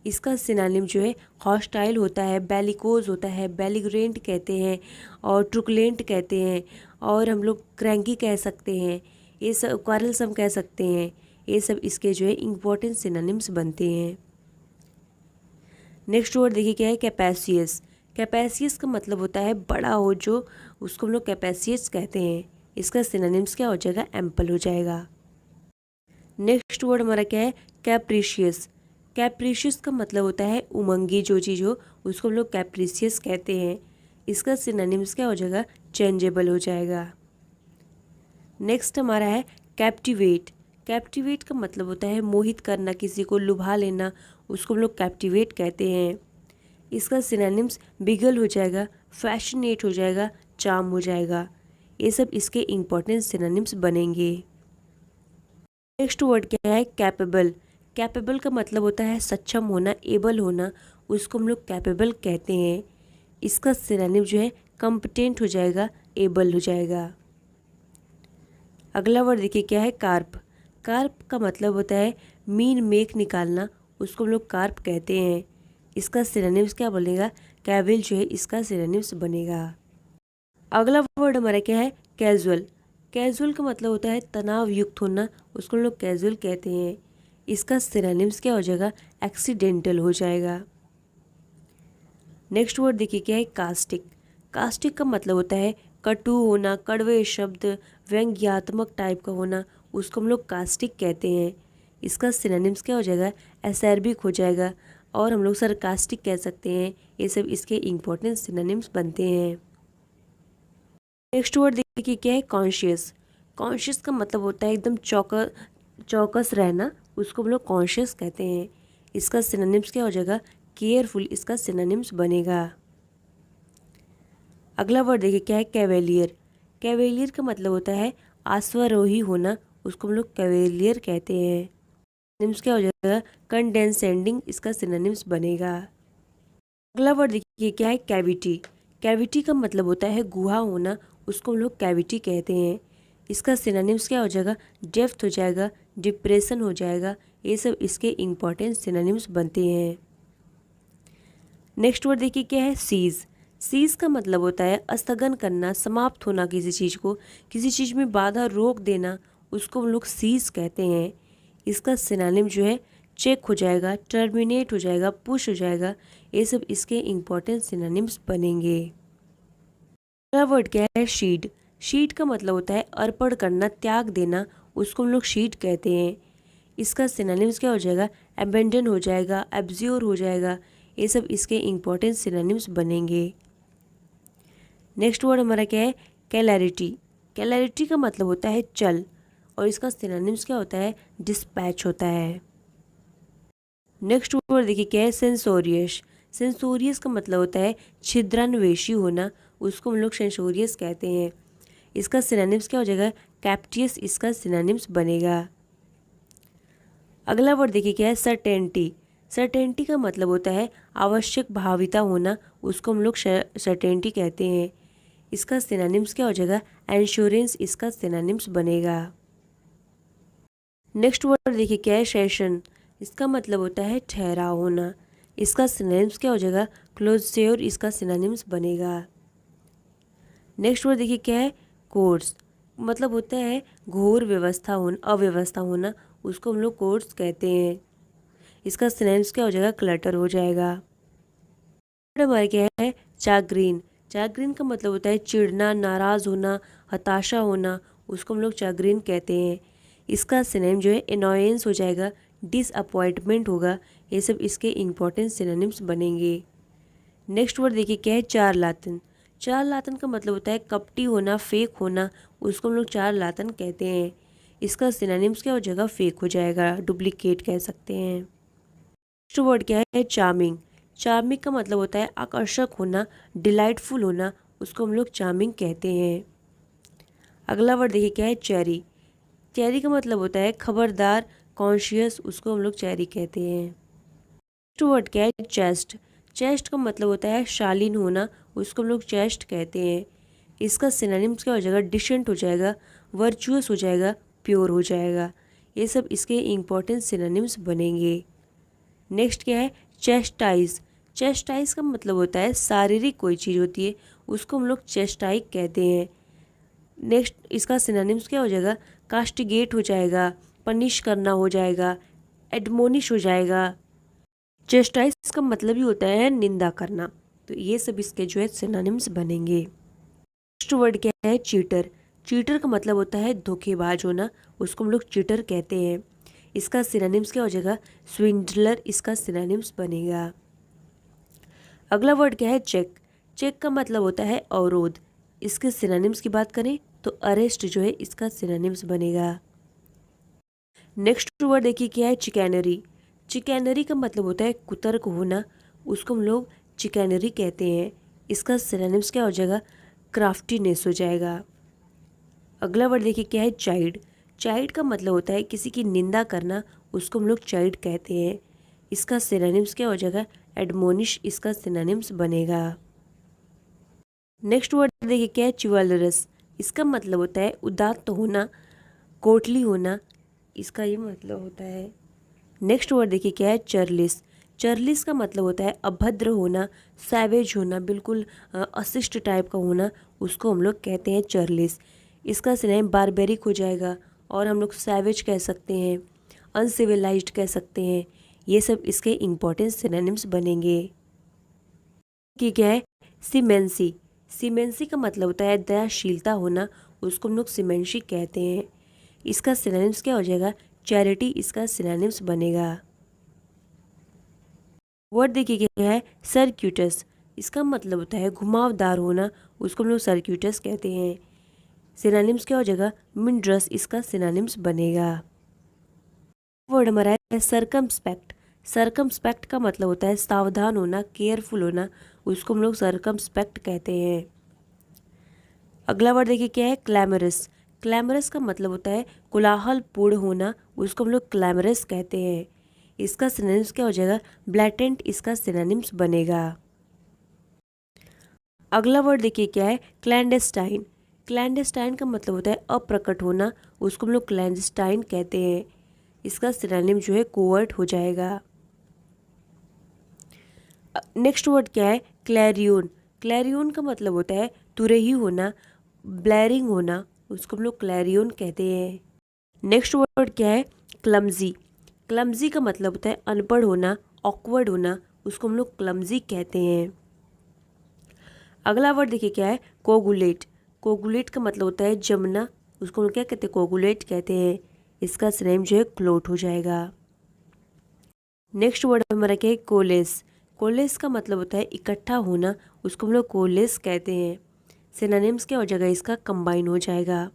इसका सिनोनिम जो है हॉस्टाइल होता है, बेलिकोज होता है, बेलिग्रेंट कहते हैं, और ट्रुकुलेंट कहते हैं, और हम लोग क्रैंकी कह सकते हैं, ये सब क्वारलसम कह सकते हैं। ये सब इसके जो है इंपॉर्टेंट सिनोनिम्स बनते हैं। नेक्स्ट वर्ड देखिए क्या है, कैपेसियस। कैपेसियस का मतलब होता है बड़ा हो जो, उसको हम लोग कैपेसियस कहते हैं। इसका सिनोनिम्स क्या हो जाएगा, एम्पल हो जाएगा। नेक्स्ट वर्ड हमारा क्या है, कैप्रिशियस। कैप्रिशियस का मतलब होता है उमंगी जो चीज़ हो, उसको हम लोग कैप्रिशियस कहते हैं। इसका सिनोनिम्स क्या हो जाएगा, चेंजेबल हो जाएगा। नेक्स्ट हमारा है कैप्टिवेट। कैप्टिवेट का मतलब होता है मोहित करना, किसी को लुभा लेना, उसको हम लोग कैप्टिवेट कहते हैं। इसका सिनोनिम्स बिगल हो जाएगा, फैशनेट हो जाएगा, चार्म हो जाएगा। ये सब इसके इम्पोर्टेंट सिनोनिम्स बनेंगे। नेक्स्ट वर्ड क्या है? कैपेबल। कैपेबल का मतलब होता है सक्षम होना, एबल होना, उसको हम लोग कैपेबल कहते हैं। इसका सिनोनिम जो है कॉम्पिटेंट हो जाएगा, एबल हो जाएगा। अगला वर्ड देखिए क्या है? कार्प। कार्प का मतलब होता है मीन मेक निकालना, उसको हम लोग कार्प कहते हैं। इसका सिनोनिम्स क्या बनेगा? कैविल जो है इसका सिनोनिम्स बनेगा। अगला वर्ड हमारा क्या है? कैजुअल। कैजुअल का मतलब होता है तनाव युक्त होना, उसको हम लोग कैजुअल कहते हैं। इसका सिनोनिम्स क्या हो जाएगा? एक्सीडेंटल हो जाएगा। नेक्स्ट वर्ड देखिए क्या है? कास्टिक। कास्टिक का मतलब होता है कटु होना, कड़वे शब्द, व्यंग्यात्मक टाइप का होना, उसको हम लोग कास्टिक कहते हैं। इसका सिनोनिम्स क्या हो जाएगा? एसैर्बिक हो जाएगा, और हम लोग सरकास्टिक कह सकते हैं। ये सब इसके इम्पोर्टेंट सिनोनिम्स बनते हैं। नेक्स्ट वर्ड देखिए क्या है? कॉन्शियस। कॉन्शियस का मतलब होता है एकदम चौकस रहना, उसको हम लोग कॉन्शियस कहते हैं। इसका सिनोनिम्स क्या हो जाएगा? केयरफुल इसका सिनोनिम्स बनेगा। अगला वर्ड देखिए क्या है? कैवेलियर। कैवेलियर का मतलब होता है आश्वारोही होना, उसको हम लोग कैवेलियर कहते हैं। सिनोनिम्स क्या हो जाएगा? कंडेंसेंडिंग इसका सिनोनिम्स बनेगा। अगला वर्ड देखिए क्या है? कैविटी। कैविटी का मतलब होता है गुहा होना, उसको हम लोग कैविटी कहते हैं। इसका सिनोनिम्स क्या हो जाएगा? डेप्थ हो जाएगा, डिप्रेशन हो जाएगा। ये सब इसके इम्पोर्टेंट सिनोनिम्स बनते हैं। नेक्स्ट वर्ड देखिए क्या है? सीज। सीज का मतलब होता है स्थगन करना, समाप्त होना किसी चीज़ को, किसी चीज़ में बाधा रोक देना, उसको हम लोग सीज कहते हैं। इसका सिनोनिम जो है चेक हो जाएगा, टर्मिनेट हो जाएगा, पुश हो जाएगा। ये सब इसके इम्पोर्टेंट सिनोनिम्स बनेंगे। अगला वर्ड क्या है? शीड। शीड का मतलब होता है अर्पण करना, त्याग देना, उसको हम लोग शीड कहते हैं। इसका सिनोनिम्स क्या हो जाएगा? अबेंडन हो जाएगा, एब्ज्योर हो जाएगा। ये सब इसके इम्पोर्टेंट सिनोनिम्स बनेंगे। नेक्स्ट वर्ड हमारा क्या है? कैलरिटी। कैलरिटी का मतलब होता है चल, और इसका सिनोनिम्स क्या होता है? डिस्पैच होता है। नेक्स्ट वर्ड देखिए क्या है? सेंसोरियस। सेंसोरियस का मतलब होता है छिद्रान्वेषी होना, उसको हम लोग सेंसोरियस कहते हैं। इसका सिनोनिम्स क्या हो जाएगा? कैप्टियस इसका सिनोनिम्स बनेगा। अगला वर्ड देखिए क्या है? सर्टेनिटी। सर्टेनिटी का मतलब होता है आवश्यक भाविता होना, उसको हम लोग सर्टेनिटी कहते हैं। इसका सिनोनिम्स क्या हो जाएगा? एंश्योरेंस इसका सिनोनिम्स बनेगा। नेक्स्ट वर्ड देखिए क्या है? सेशन। इसका मतलब होता है ठहराव होना। इसका सिनोनिम्स क्या हो जाएगा? क्लोज्योर इसका सिनोनिम्स बनेगा। नेक्स्ट वर्ड देखिए क्या है? कोर्स। मतलब होता है घोर व्यवस्था होना, अव्यवस्था होना, उसको हम लोग कोर्स कहते हैं। इसका सिनोनिम्स क्या हो जाएगा? क्लटर हो जाएगा। हमारे क्या है? चाग्रीन। चाग्रीन का मतलब होता है चिढ़ना, नाराज होना, हताशा होना, उसको हम लोग चाग्रीन कहते हैं। इसका सिनोनिम जो है एनॉयंस हो जाएगा, डिसअपॉइंटमेंट होगा। ये सब इसके इम्पोर्टेंट सिनोनिम्स बनेंगे। नेक्स्ट वर्ड देखिए क्या है? चारलातन। चारलातन का मतलब होता है कपटी होना, फेक होना, उसको हम लोग चारलातन कहते हैं। इसका सिनोनिम्स क्या हो जाएगा? फेक हो जाएगा, डुप्लीकेट कह सकते हैं। नेक्स्ट वर्ड क्या है? चार्मिंग। चार्मिंग का मतलब होता है आकर्षक होना, डिलाइटफुल होना, उसको हम लोग चार्मिंग कहते हैं। अगला वर्ड देखिए क्या है? चेरी। चेरी का मतलब होता है खबरदार, कॉन्शियस, उसको हम लोग चेरी कहते हैं। नेक्स्ट वर्ड क्या है? चेस्ट। चेस्ट का मतलब होता है शालीन होना, उसको हम लोग चेस्ट कहते हैं। इसका सिनोनिम्स क्या हो जाएगा? डिसेंट हो जाएगा, वर्चुअस हो जाएगा, प्योर हो जाएगा। ये सब इसके इम्पोर्टेंट सिनोनिम्स बनेंगे। नेक्स्ट क्या है? चेस्टाइज। चेस्टाइज का मतलब होता है शारीरिक कोई चीज़ होती है, उसको हम लोग चेस्टाइज कहते हैं। नेक्स्ट इसका सिनोनिम्स क्या हो जाएगा? कास्टिगेट हो जाएगा, पनिश करना हो जाएगा, एडमोनिश हो जाएगा। चेस्टाइज का मतलब ही होता है निंदा करना। तो ये सब इसके जो है सिनोनिम्स बनेंगे। नेक्स्ट वर्ड क्या है? चीटर। चीटर का मतलब होता है धोखेबाज होना, उसको हम लोग चीटर कहते हैं। इसका सिनोनिम्स क्या हो जाएगा? स्विंडलर इसका सिनोनिम्स बनेगा। अगला वर्ड क्या है? चेक। चेक का मतलब होता है अवरोध। इसके सिनोनिम्स की बात करें तो अरेस्ट जो है इसका सिनोनिम्स बनेगा। नेक्स्ट वर्ड देखिए क्या है, चिकैनरी। चिकैनरी का मतलब होता है कुतर्क होना, उसको हम लोग चिकैनरी कहते हैं। इसका सिनोनिम्स क्या हो जाएगा, क्राफ्टीनेस हो जाएगा। अगला वर्ड देखिए क्या है, चाइड। चाइड का मतलब होता है किसी की निंदा करना, उसको हम लोग चाइड कहते हैं। इसका सिनोनिम्स क्या हो जाएगा, एडमोनिश इसका सिनोनिम्स बनेगा। नेक्स्ट वर्ड देखिए क्या है, चिवालरस। इसका मतलब होता है उदात्त होना, कोटली होना, इसका ये मतलब होता है। नेक्स्ट वर्ड देखिए क्या है, चर्लिस। चर्लिस का मतलब होता है अभद्र होना, सैवेज होना, बिल्कुल अशिष्ट टाइप का होना, उसको हम लोग कहते हैं चर्लिस। इसका सिनोनिम बारबेरिक हो जाएगा, और हम लोग सैवेज कह सकते हैं, अनसिविलाइज्ड कह सकते हैं। ये सब इसके इम्पोर्टेंट सिनोनिम्स बनेंगे। कि क्या है, सीमेंसी। सीमेंसी का मतलब होता है दयाशीलता होना, उसको हम लोग सीमेंसी कहते हैं। इसका सिनोनिम्स क्या हो जाएगा, चैरिटी इसका सिनोनिम्स बनेगा। वर्ड देखिए क्या है, सर्क्यूटस। इसका मतलब होता है घुमावदार होना, उसको हम लोग सर्क्यूटस कहते हैं। सिनोनिम्स क्या हो जाएगा, मिंड्रस इसका सिनोनिम्स बनेगा। वर्ड हमारा है सरकमस्पेक्ट। सरकमस्पेक्ट का मतलब होता है सावधान होना, केयरफुल होना, उसको हम लोग सरकमस्पेक्ट कहते हैं। अगला वर्ड देखिए क्या है, क्लैमरस। क्लैमरस का मतलब होता है कोलाहलपूर्ण होना, उसको हम लोग क्लैमरस कहते हैं। इसका सिनोनिम्स क्या हो जाएगा, ब्लैटेंट इसका सिनोनिम्स बनेगा। अगला वर्ड देखिए क्या है, क्लैंडेस्टाइन। क्लैंडेस्टाइन का मतलब होता है अप्रकट होना, उसको हम लोग क्लैंडेस्टाइन कहते हैं। इसका सिनोनिम जो है कोवर्ट हो जाएगा। नेक्स्ट वर्ड क्या है, क्लैरियन। क्लैरियन का मतलब होता है तुरही होना, ब्लैरिंग होना, उसको हम लोग क्लैरियन कहते हैं। नेक्स्ट वर्ड क्या है, क्लमजी। क्लमजी का मतलब होता है अनपढ़ होना, ऑकवर्ड होना, उसको हम लोग क्लमजी कहते हैं। अगला वर्ड देखिए क्या है, कोगुलेट। कोगुलेट का मतलब होता है जमना, उसको हम लोग क्या कहते हैं, कोगुलेट कहते हैं। इसका सिनोनिम जो है क्लोट हो जाएगा। नेक्स्ट वर्ड हमारा क्या है, कोलेस। कोलेस का मतलब होता है इकट्ठा होना, उसको हम लोग कोलेस कहते हैं। सिनोनिम्स क्या हो जाएगा, इसका कंबाइन हो जाएगा।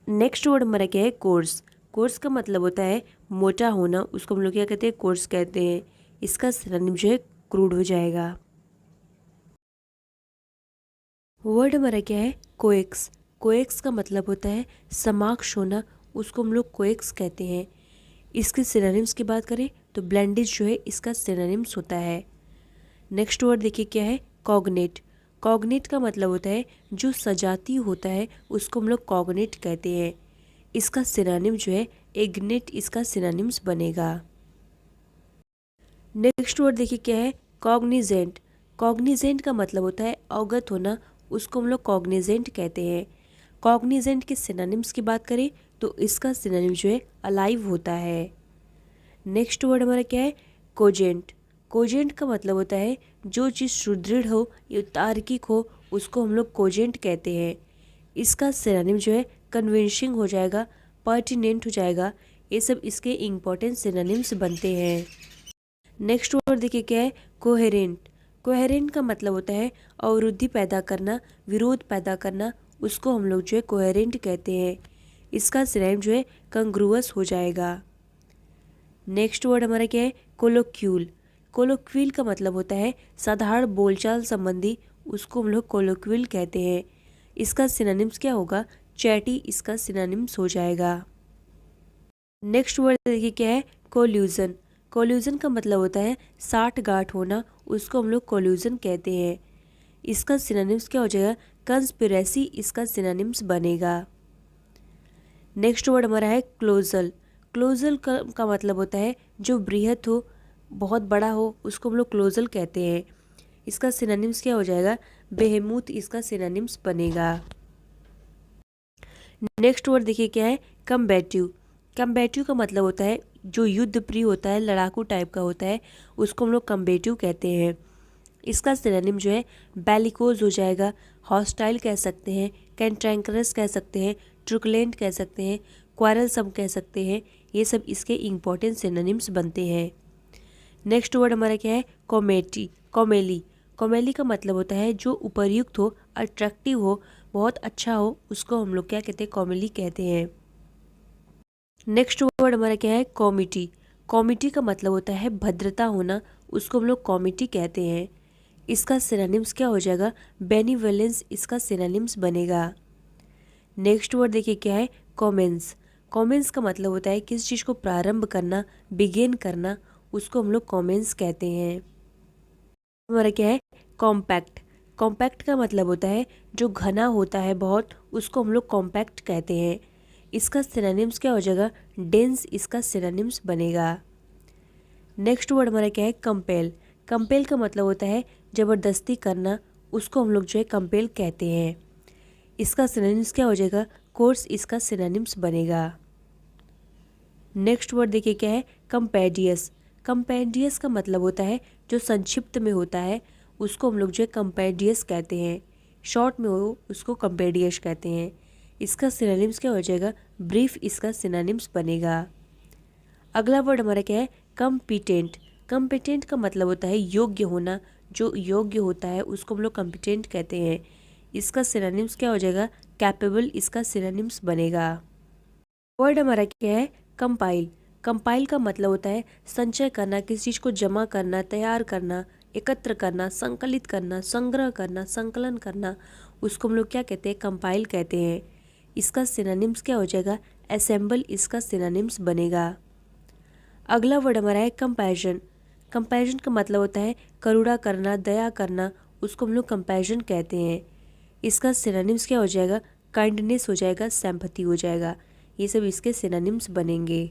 नेक्स्ट वर्ड हमारा क्या है, कोर्स। कोर्स का मतलब होता है मोटा होना, उसको हम लोग क्या कहते हैं, कोर्स कहते हैं। इसका सिनोनिम जो है क्रूड हो जाएगा। वर्ड हमारा क्या है, कोएक्स। कोएक्स का मतलब होता है समाक्ष होना, उसको हम लोग कोएक्स कहते हैं। इसके सिनोनिम्स की बात करें तो ब्लेंडिज जो है इसका सिनोनिम्स होता है। नेक्स्ट वर्ड देखिए क्या है, कॉग्नेट। कॉग्नेट का मतलब होता है जो सजाती होता है, उसको हम लोग कॉग्नेट कहते हैं। इसका सिनोनिम जो है एग्नेट इसका सिनोनिम्स बनेगा। नेक्स्ट वर्ड देखिए क्या है, कॉग्निजेंट। कॉग्निजेंट का मतलब होता है अवगत होना, उसको हम लोग कॉग्निजेंट कहते हैं। कॉग्निजेंट के सिनोनिम्स की बात करें तो इसका सिनोनिम जो है अलाइव होता है। नेक्स्ट वर्ड हमारा क्या है, कोजेंट। कोजेंट का मतलब होता है जो चीज़ सुदृढ़ हो या तार्किक हो, उसको हम लोग कोजेंट कहते हैं। इसका सिनोनिम जो है कन्विंसिंग हो जाएगा, पर्टिनेंट हो जाएगा। ये सब इसके इम्पोर्टेंट सिनोनिम्स बनते हैं। नेक्स्ट वर्ड देखिए क्या है, कोहेरेंट। कोहेरेंट का मतलब होता है अवरुद्धि पैदा करना, विरोध पैदा करना, उसको हम लोग जो है कोहेरेंट कहते हैं। इसका सिनोनिम जो है कंग्रुअस हो जाएगा। नेक्स्ट वर्ड हमारा क्या है, कोलोक्यूल। कोलोक्यूल का मतलब होता है साधारण बोलचाल संबंधी, उसको हम लोग कोलोक्यूल कहते हैं। इसका सिनोनिम्स क्या होगा, चैटी इसका सिनोनिम्स हो जाएगा। नेक्स्ट वर्ड देखिए क्या है, कोल्यूजन। कोल्यूजन का मतलब होता है साठगांठ होना, उसको हम लोग कोल्यूजन कहते हैं। इसका सिनोनिम्स क्या हो जाएगा, कंस्पिरेसी इसका सिनोनिम्स बनेगा। नेक्स्ट वर्ड हमारा है क्लोजल। क्लोजल का मतलब होता है जो बृहत हो, बहुत बड़ा हो, उसको हम लोग क्लोजल कहते हैं। इसका सिनोनिम्स क्या हो जाएगा, बेहेमूथ इसका सिनोनिम्स बनेगा। नेक्स्ट वर्ड देखिए क्या है, कम्बैटिव। कम्बैटिव का मतलब होता है जो युद्ध प्रिय होता है, लड़ाकू टाइप का होता है, उसको हम लोग कम्बैटिव कहते हैं। इसका सिनोनिम जो है बेलिकोज हो जाएगा, हॉस्टाइल कह सकते हैं, कैंट्रैंकरस कह सकते हैं, ट्रुकुलेंट कह सकते हैं, क्वारलसम कह सकते हैं। ये सब इसके इम्पोर्टेंट सिनोनिम्स बनते हैं। नेक्स्ट वर्ड हमारा क्या है, कॉमेटी। कॉमेली। कॉमेली का मतलब होता है जो उपर्युक्त हो, अट्रैक्टिव हो, बहुत अच्छा हो, उसको हम लोग क्या कहते हैं, कॉमेडी कहते हैं। नेक्स्ट वर्ड हमारा क्या है, कॉमिटी। कॉमिटी का मतलब होता है भद्रता होना, उसको हम लोग कॉमिटी कहते हैं। इसका सिनोनिम्स क्या हो जाएगा, बेनिवोलेंस इसका सिनोनिम्स बनेगा। नेक्स्ट वर्ड देखिए क्या है, कॉमेंस। कॉमेंस का मतलब होता है किसी चीज़ को प्रारंभ करना, बिगेन करना, उसको हम लोग कॉमेंस कहते हैं। हमारा क्या है, कॉम्पैक्ट। कॉम्पैक्ट का मतलब होता है जो घना होता है बहुत, उसको हम लोग कॉम्पैक्ट कहते हैं। इसका सिनोनिम्स क्या हो जाएगा, डेंस इसका सिनोनिम्स बनेगा। नेक्स्ट वर्ड हमारा क्या है, कंपेल। कंपेल का मतलब होता है ज़बरदस्ती करना, उसको हम लोग जो है कंपेल कहते हैं। इसका सिनोनिम्स क्या हो जाएगा, कोर्स इसका सिनोनिम्स बनेगा। नेक्स्ट वर्ड देखिए क्या है, कंपेडियस। कंपेडियस का मतलब होता है जो संक्षिप्त में होता है, उसको हम लोग जो है कंपेडियस कहते हैं। शॉर्ट में हो उसको कंपेडियस कहते हैं। इसका सिनोनिम्स क्या हो जाएगा, ब्रीफ इसका सिनोनिम्स बनेगा। अगला वर्ड हमारा क्या है, कम्पिटेंट। कम्पिटेंट का मतलब होता है योग्य होना, जो योग्य होता है उसको हम लोग कम्पिटेंट कहते हैं। इसका सिनोनिम्स क्या हो जाएगा, कैपेबल इसका सिनोनिम्स बनेगा। वर्ड हमारा क्या है, कंपाइल। कंपाइल का मतलब होता है संचय करना, किसी चीज़ को जमा करना, तैयार करना, एकत्र करना, संकलित करना, संग्रह करना, संकलन करना, उसको हम लोग क्या कहते हैं, कंपाइल कहते हैं। इसका सिनोनिम्स क्या हो जाएगा, असेंबल इसका सिनोनिम्स बनेगा। अगला वर्ड हमारा है कंपैशन। कंपैशन का मतलब होता है करुणा करना, दया करना, उसको हम लोग कंपैशन कहते हैं। इसका सिनोनिम्स क्या हो जाएगा, काइंडनेस हो जाएगा, सिंपैथी हो जाएगा। ये सब इसके सिनोनिम्स बनेंगे।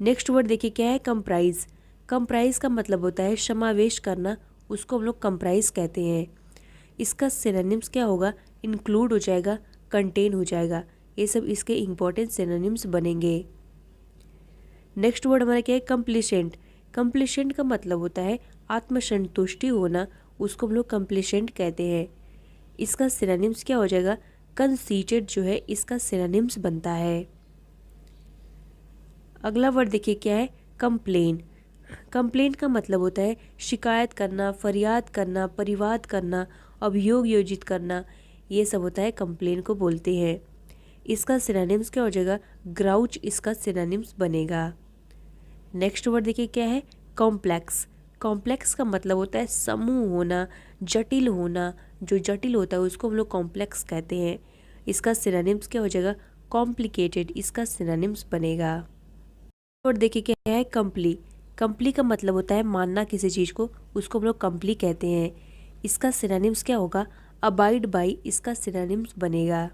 नेक्स्ट वर्ड देखिए क्या है, कंप्राइज। कंप्राइज का मतलब होता है समावेश करना, उसको हम लोग कंप्राइज कहते हैं। इसका सिनोनिम्स क्या होगा, इंक्लूड हो जाएगा, कंटेन हो जाएगा। ये सब इसके इंपॉर्टेंट सिनोनिम्स बनेंगे। नेक्स्ट वर्ड हमारा क्या है, कंप्लीसेंट। कंप्लीसेंट का मतलब होता है आत्मसंतुष्टि होना, उसको हम लोग कंप्लीसेंट कहते हैं। इसका सिनोनिम्स क्या हो जाएगा, कंसीटेड जो है इसका सिनोनिम्स बनता है। अगला वर्ड देखिए क्या है, कंप्लेन। कंप्लेन का मतलब होता है शिकायत करना, फरियाद करना, परिवाद करना, अभियोग योजित करना, ये सब होता है कंप्लेन को बोलते हैं। इसका सिनोनिम्स क्या हो जाएगा, ग्राउच इसका सिनोनिम्स बनेगा। नेक्स्ट वर्ड देखिए क्या है, कॉम्प्लेक्स। कॉम्प्लेक्स का मतलब होता है समूह होना, जटिल होना, जो जटिल होता है उसको हम लोग कॉम्प्लेक्स कहते हैं। इसका सिनोनिम्स क्या हो जाएगा, कॉम्प्लिकेटेड इसका सिनोनिम्स बनेगा। और देखिए क्या है, कंप्ली। कंप्ली का मतलब होता है मानना किसी चीज़ को, उसको हम लोग कंप्ली कहते हैं। इसका सिनोनिम्स क्या होगा, अबाइड बाई इसका सिनोनिम्स बनेगा।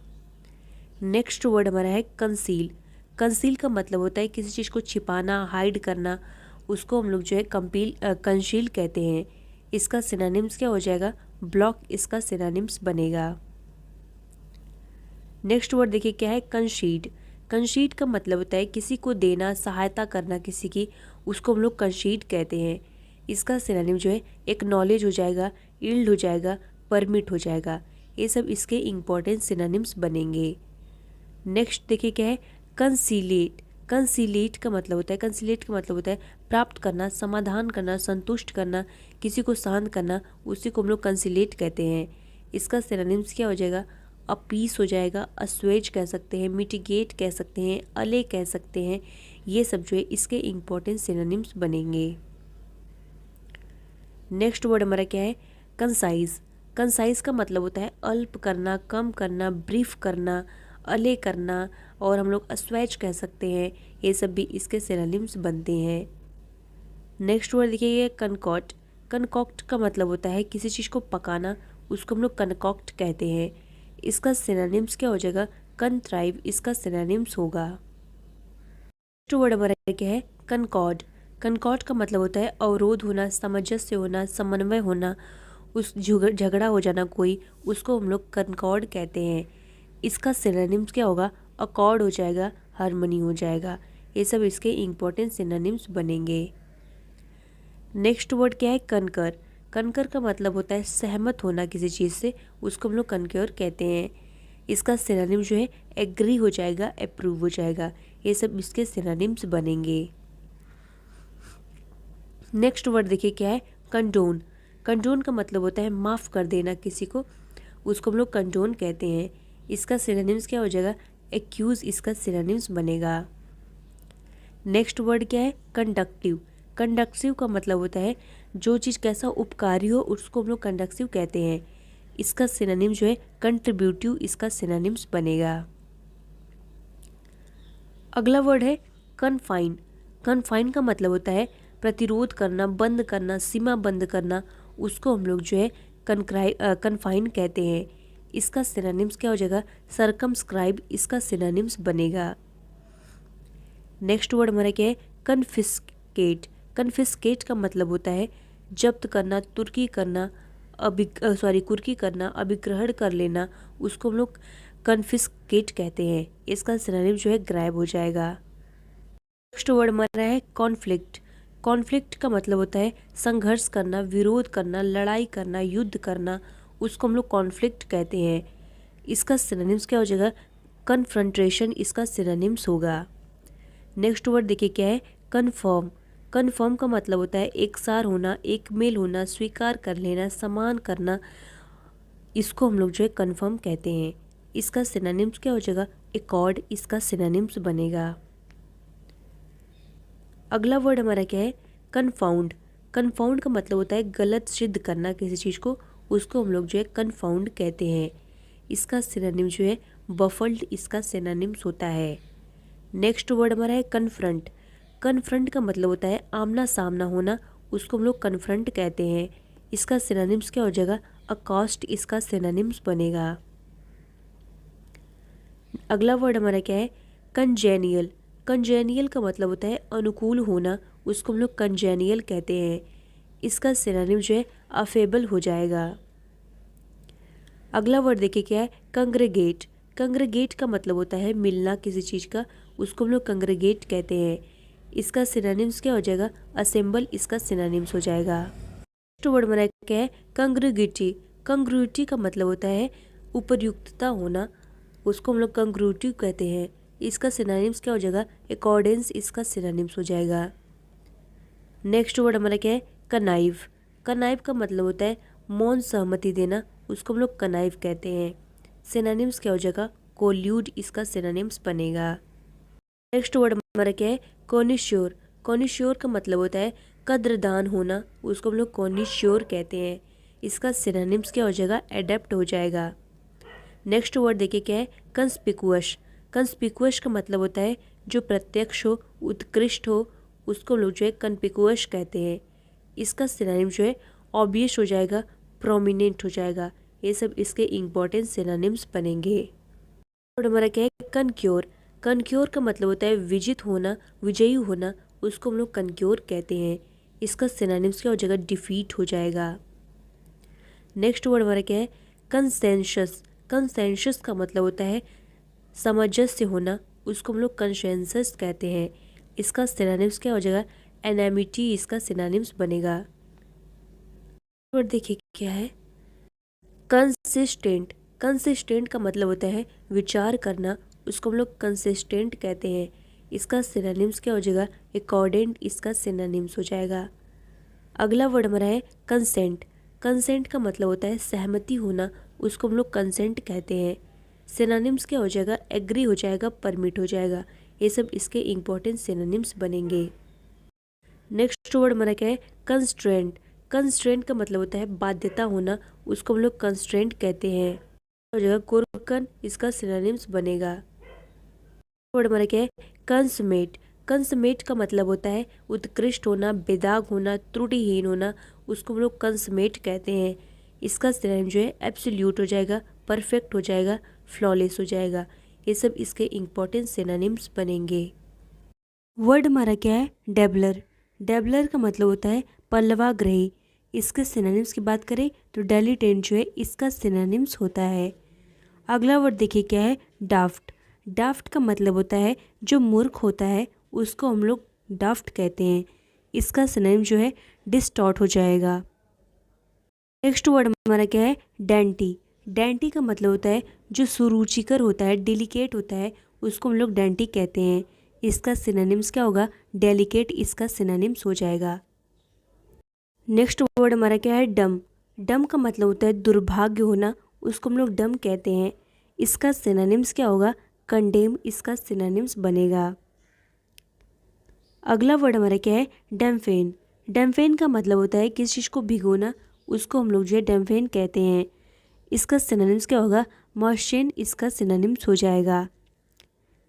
नेक्स्ट वर्ड हमारा है कंसील। कंसील का मतलब होता है किसी चीज़ को छिपाना, हाइड करना, उसको हम लोग जो है कंसील कहते हैं। इसका सिनोनिम्स क्या हो जाएगा, ब्लॉक इसका सिनोनिम्स बनेगा। नेक्स्ट वर्ड देखिए क्या है, कंसीड। कंसीड का मतलब होता है किसी को देना, सहायता करना किसी की, उसको हम लोग कंसीड कहते हैं। इसका सिनोनिम जो है एक्नॉलेज हो जाएगा, यील्ड हो जाएगा, परमिट हो जाएगा। ये सब इसके इंपॉर्टेंट सिनोनिम्स बनेंगे। नेक्स्ट देखिए क्या है, कंसीलेट। कंसीलेट का मतलब होता है, कंसीलेट का मतलब होता है प्राप्त करना, समाधान करना, संतुष्ट करना, किसी को शांत करना, उसी को हम लोग कंसीलेट कहते हैं। इसका सिनोनिम्स क्या हो जाएगा, अपीस हो जाएगा, अस्वेज कह सकते हैं, मिटिगेट कह सकते हैं, अले कह सकते हैं। ये सब जो है इसके इंपॉर्टेंट सिनोनिम्स बनेंगे। नेक्स्ट वर्ड हमारा क्या है, कंसाइज। कंसाइज का मतलब होता है अल्प करना, कम करना, ब्रीफ करना, अले करना, और हम लोग अस्वैच कह सकते हैं। ये सब भी इसके सिनोनिम्स बनते हैं। नेक्स्ट वर्ड देखिए ये कनकॉट। कनकॉक्ट का मतलब होता है किसी चीज़ को पकाना, उसको हम लोग कनकॉक्ट कहते हैं। इसका सिनोनिम्स क्या हो जाएगा, कंट्राइव इसका सिनोनिम्स होगा। नेक्स्ट वर्ड हमारा क्या है, कनकॉर्ड। कनकॉर्ड का मतलब होता है अवरोध होना, सामंजस्य होना, समन्वय होना, उस झगड़ा हो जाना कोई, उसको हम लोग कनकॉर्ड कहते हैं। इसका सिनोनिम्स क्या होगा, अकॉर्ड हो जाएगा, हार्मनी हो जाएगा। ये सब इसके इंपॉर्टेंट सिनोनिम्स बनेंगे। नेक्स्ट वर्ड क्या है, कनकर। कनकर का मतलब होता है सहमत होना किसी चीज़ से, उसको हम लोग कनकर कहते हैं। इसका सिनोनिम जो है एग्री हो जाएगा, अप्रूव हो जाएगा। ये सब इसके सिनोनिम्स बनेंगे। नेक्स्ट वर्ड देखिए क्या है, कंडोन। कंडोन का मतलब होता है माफ़ कर देना किसी को, उसको हम लोग कंडोन कहते हैं। इसका सिनोनिम्स क्या हो जाएगा? एक्यूज इसका सिनोनिम्स बनेगा। नेक्स्ट वर्ड क्या है? कंडक्टिव। कंडक्टिव का मतलब होता है जो चीज़ कैसा उपकारी हो उसको हम लोग कंडक्टिव कहते हैं। इसका सिनोनिम जो है कंट्रीब्यूटिव इसका सिनोनिम्स बनेगा। अगला वर्ड है कन्फाइन। कन्फाइन का मतलब होता है प्रतिरोध करना, बंद करना, सीमा बंद करना, उसको हम लोग जो है कन्फाइन कहते हैं। इसका सिनोनिम्स क्या हो जाएगा? सरकमस्क्राइब इसका सिनोनिम्स बनेगा। नेक्स्ट वर्ड हमारा क्या है? कन्फिस्केट। कन्फिस्केट का मतलब होता है जब्त करना, तुर्की करना, कुर्की करना, अभिग्रहण कर लेना, उसको हम लोग कन्फिस्केट कहते हैं। इसका सिनोनिम जो है ग्रैब हो जाएगा। नेक्स्ट वर्ड हमारा है कॉन्फ्लिक्ट। कॉन्फ्लिक्ट का मतलब होता है संघर्ष करना, विरोध करना, लड़ाई करना, युद्ध करना, उसको हम लोग कॉन्फ्लिक्ट कहते हैं। इसका सिनोनिम्स क्या हो जाएगा? कन्फ्रंट्रेशन इसका सिनोनिम्स होगा। नेक्स्ट वर्ड देखिए क्या है? कन्फर्म। कन्फर्म का मतलब होता है एक सार होना, एक मेल होना, स्वीकार कर लेना, समान करना, इसको हम लोग जो है कन्फर्म कहते हैं। इसका सिनोनिम्स क्या हो जाएगा? एकॉर्ड इसका सिनोनिम्स बनेगा। अगला वर्ड हमारा क्या है? कन्फाउंड। कन्फाउंड का मतलब होता है गलत सिद्ध करना किसी चीज़ को, उसको हम लोग जो है कन्फाउंड कहते हैं। इसका सिनोनिम जो है बफल्ड इसका सिनोनिम्स होता है। नेक्स्ट वर्ड हमारा है कन्फ्रंट। कन्फ्रंट का मतलब होता है आमना सामना होना, उसको हम लोग कन्फ्रंट कहते हैं। इसका सिनोनिम्स क्या हो जाएगा? अकॉस्ट इसका सिनोनिम्स बनेगा। अगला वर्ड हमारा क्या है? कंजेनियल। कंजेनियल का मतलब होता है अनुकूल होना, उसको हम लोग कंजेनियल कहते हैं। इसका सिनोनिम जो है अफेबल हो जाएगा। अगला वर्ड देखिए क्या है? कंग्रेगेट। कंग्रेगेट का मतलब होता है मिलना किसी चीज़ का, उसको हम लोग कंग्रेगेट कहते हैं। इसका सिनोनिम्स क्या हो जाएगा? असेंबल इसका सिनोनिम्स हो जाएगा। नेक्स्ट वर्ड हमारा क्या है? कंग्रुइटी। कंग्रुइटी का मतलब होता है उपयुक्तता होना, उसको हम लोग कंग्रुइटिव कहते हैं। इसका सिनोनिम्स क्या हो जाएगा? अकॉर्डेंस इसका सिनोनिम्स हो जाएगा। नेक्स्ट वर्ड हमारा क्या है? कनाइव। कनाइव का मतलब होता है मौन सहमति देना, उसको हम लोग कनाइव कहते हैं। सिनोनिम्स क्या हो जाएगा? कोल्यूड इसका सिनोनिम्स बनेगा। नेक्स्ट वर्ड हमारा क्या है? कॉनिश्योर। कॉनिश्योर का मतलब होता है कद्रदान होना, उसको हम लोग कॉनिश्योर कहते हैं। इसका सिनोनिम्स क्या हो जाएगा? एडेप्ट हो जाएगा। नेक्स्ट वर्ड देखिए क्या है? कंस्पिकुअस। कंस्पिकुअस का मतलब होता है जो प्रत्यक्ष हो, उत्कृष्ट हो, उसको हम लोग जो है कंस्पिकुअस कहते हैं। इसका सिनोनिम जो है ऑब्वियस हो जाएगा, प्रोमिनेंट हो जाएगा। ये सब इसके इम्पोर्टेंट सिनोनिम्स बनेंगे। और हमारा क्या है? कनक्योर। कनक्योर का मतलब होता है विजित होना, विजयी होना, उसको हम लोग कनक्योर कहते हैं। इसका सिनोनिम्स क्या हो जाएगा? डिफीट हो जाएगा। नेक्स्ट वर्ड हमारा क्या है? कंसेंसस। कंसेंसस का मतलब होता है सामंजस्य होना, उसको हम लोग कंसेंसस कहते हैं। इसका सिनोनिम्स क्या हो जाएगा? एनामिटी इसका सिनोनिम्स बनेगा। और देखिए क्या है? कंसिस्टेंट। कंसिस्टेंट का मतलब होता है विचार करना, उसको हम लोग कंसिस्टेंट कहते हैं। इसका सिनोनिम्स क्या हो जाएगा? अकॉर्डेंट इसका सिनोनिम्स हो जाएगा। अगला वर्ड हमारा है कंसेंट। कंसेंट का मतलब होता है सहमति होना, उसको हम लोग कंसेंट कहते हैं। सिनोनिम्स क्या हो जाएगा? एग्री हो जाएगा, परमिट हो जाएगा। ये सब इसके इम्पोर्टेंट सिनोनिम्स बनेंगे। नेक्स्ट वर्ड हमारा क्या है? कंस्ट्रेंट। कंस्ट्रेंट का मतलब होता है बाध्यता होना, उसको हम लोग कंस्ट्रेंट कहते हैं। हो जाएगा कुर्कन इसका सिनोनिम्स बनेगा। वर्ड हमारा क्या है? कंसमेट। कंसमेट का मतलब होता है उत्कृष्ट होना, बेदाग होना, त्रुटिहीन होना, उसको हम लोग कंसमेट कहते हैं। इसका सिनोनिम जो है एब्सोल्यूट हो जाएगा, परफेक्ट हो जाएगा, फ्लॉलेस हो जाएगा। ये सब इसके इम्पोर्टेंट सिनोनिम्स बनेंगे। वर्ड हमारा क्या है? डेबलर। डेबलर का मतलब होता है पल्लवाग्रही। इसके सिनोनिम्स की बात करें तो डेलिटेंट जो है इसका सिनोनिम्स होता है। अगला वर्ड देखिए क्या है? डाफ्ट। डाफ्ट का मतलब होता है जो मूर्ख होता है, उसको हम लोग डाफ्ट कहते हैं। इसका सिनोनिम जो है डिस्टॉर्ट हो जाएगा। नेक्स्ट वर्ड हमारा क्या है? डेंटी। डेंटी का मतलब होता है जो सुरुचिकर होता है, डेलिकेट होता है, उसको हम लोग डेंटी कहते हैं। इसका सिनोनिम्स क्या होगा? डेलिकेट इसका सिनोनिम्स हो जाएगा। नेक्स्ट वर्ड हमारा क्या है, डम। डम का मतलब होता है दुर्भाग्य होना, उसको हम लोग डम कहते हैं। इसका सिनोनिम्स क्या होगा, कंडेम इसका सिनोनिम्स बनेगा। अगला वर्ड हमारा क्या है, डैम्फेन। डैम्फेन का मतलब होता है किसी चीज़ को भिगोना, उसको हम लोग जो है डैम्फेन कहते हैं। इसका सिनोनिम्स क्या होगा, मॉइस्चर इसका सिनोनिम्स हो जाएगा।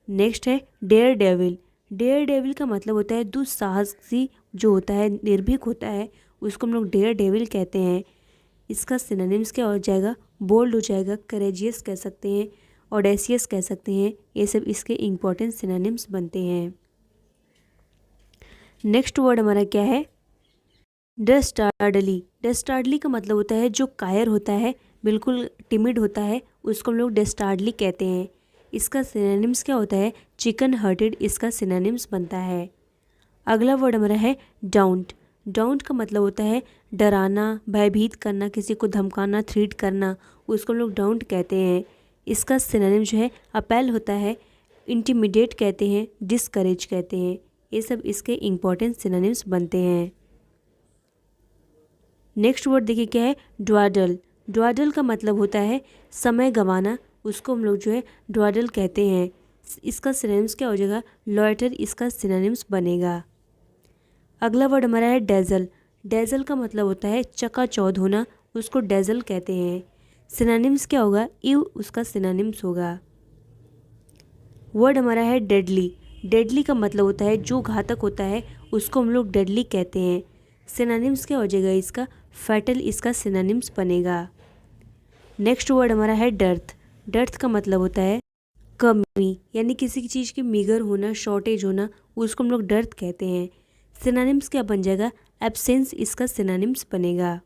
नेक्स्ट है डेयर डेविल। डेयर डेविल का मतलब होता है दुस्साहसी जो होता है, निर्भीक होता है, उसको हम लोग डेयर डेविल कहते हैं। इसका सिनोनिम्स क्या हो जाएगा, बोल्ड हो जाएगा, करेजियस कह सकते हैं, ऑडेसियस कह सकते हैं। ये सब इसके इम्पोर्टेंट सिनोनिम्स बनते हैं। नेक्स्ट वर्ड हमारा क्या है, डस्टार्डली। डस्टार्डली का मतलब होता है जो कायर होता है, बिल्कुल टिमिड होता है, उसको हम लोग डस्टार्डली कहते हैं। इसका सिनोनिम्स क्या होता है, चिकन हार्टेड इसका सिनोनिम्स बनता है। अगला वर्ड हमारा है डाउंट। डाउंट का मतलब होता है डराना, भयभीत करना, किसी को धमकाना, थ्रीट करना, उसको हम लोग डाउंट कहते हैं। इसका सिनोनिम जो है अपेल होता है, इंटिमिडेट कहते हैं, डिस्करेज कहते हैं। ये सब इसके इम्पोर्टेंट सिनोनिम्स बनते हैं। नेक्स्ट वर्ड देखिए क्या है, ड्वाडल। ड्वाडल का मतलब होता है समय गंवाना, उसको हम लोग जो है ड्वाडल कहते हैं। इसका सिनोनिम्स क्या हो जाएगा, लॉयटर इसका सिनोनिम्स बनेगा। अगला वर्ड हमारा है डेजल। डेजल का मतलब होता है चकाचौंध होना, उसको डेजल कहते हैं। सिनोनिम्स क्या होगा, इव उसका सिनोनिम्स होगा। वर्ड हमारा है डेडली। डेडली का मतलब होता है जो घातक होता है, उसको हम लोग डेडली कहते हैं। सिनोनिम्स क्या हो जाएगा इसका, फैटल इसका सिनोनिम्स बनेगा। नेक्स्ट वर्ड हमारा है डर्थ। डर्थ का मतलब होता है कमी, यानी किसी चीज़ की मीगर होना, शॉर्टेज होना, उसको हम लोग डर्थ कहते हैं। सिनोनिम्स क्या बन जाएगा, एब्सेंस इसका सिनोनिम्स बनेगा।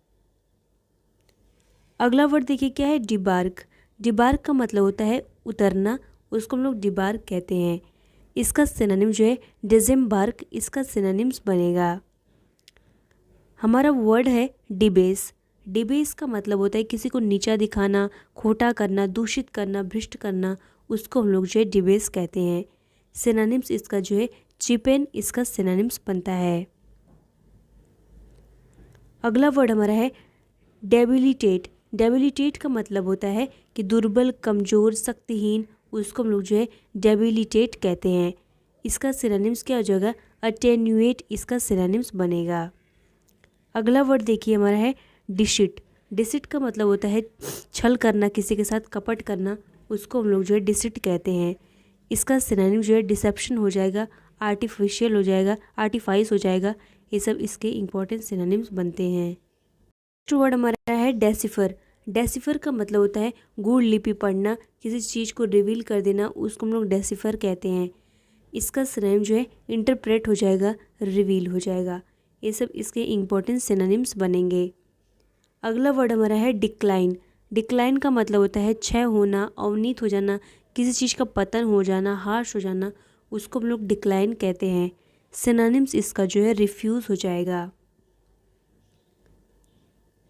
अगला वर्ड देखिए क्या है, डिबार्क। डिबार्क का मतलब होता है उतरना, उसको हम लोग डिबार्क कहते हैं। इसका सिनोनिम जो है डिसेम्बार्क इसका सिनोनिम्स बनेगा। हमारा वर्ड है डिबेस। डिबेस का मतलब होता है किसी को नीचा दिखाना, खोटा करना, दूषित करना, भ्रष्ट करना, उसको हम लोग जो है डिबेस कहते हैं। सिनोनिम्स इसका जो है चिपेन इसका सिनोनिम्स बनता है। अगला वर्ड हमारा है डेबिलिटेट। डेबिलिटेट का मतलब होता है कि दुर्बल, कमज़ोर, शक्तिहीन, उसको हम लोग जो है डेबिलिटेट कहते हैं। इसका सिनोनिम्स क्या हो जाएगा, अटेन्यूएट इसका सिनोनिम्स बनेगा। अगला वर्ड देखिए हमारा है डिसिट। डिसिट का मतलब होता है छल करना, किसी के साथ कपट करना, उसको हम लोग जो है डिसिट कहते हैं। इसका सिनोनिम जो है डिसेप्शन हो जाएगा, आर्टिफिशियल हो जाएगा, आर्टिफाइस हो जाएगा। ये सब इसके इम्पोर्टेंट सिनोनिम्स बनते हैं। नेक्स्ट वर्ड हमारा है डेसिफर। डेसिफर का मतलब होता है गूढ़ लिपि पढ़ना, किसी चीज़ को रिवील कर देना, उसको हम लोग डेसिफर कहते हैं। इसका सिनोनिम जो है इंटरप्रेट हो जाएगा, रिवील हो जाएगा। ये सब इसके इम्पोर्टेंट सिनोनिम्स बनेंगे। अगला वर्ड हमारा है डिक्लाइन। डिक्लाइन का मतलब होता है क्षय होना, अवनीत हो जाना, किसी चीज़ का पतन हो जाना, हार्श हो जाना, उसको हम लोग डिक्लाइन कहते हैं। सिनोनिम्स इसका जो है रिफ्यूज़ हो जाएगा।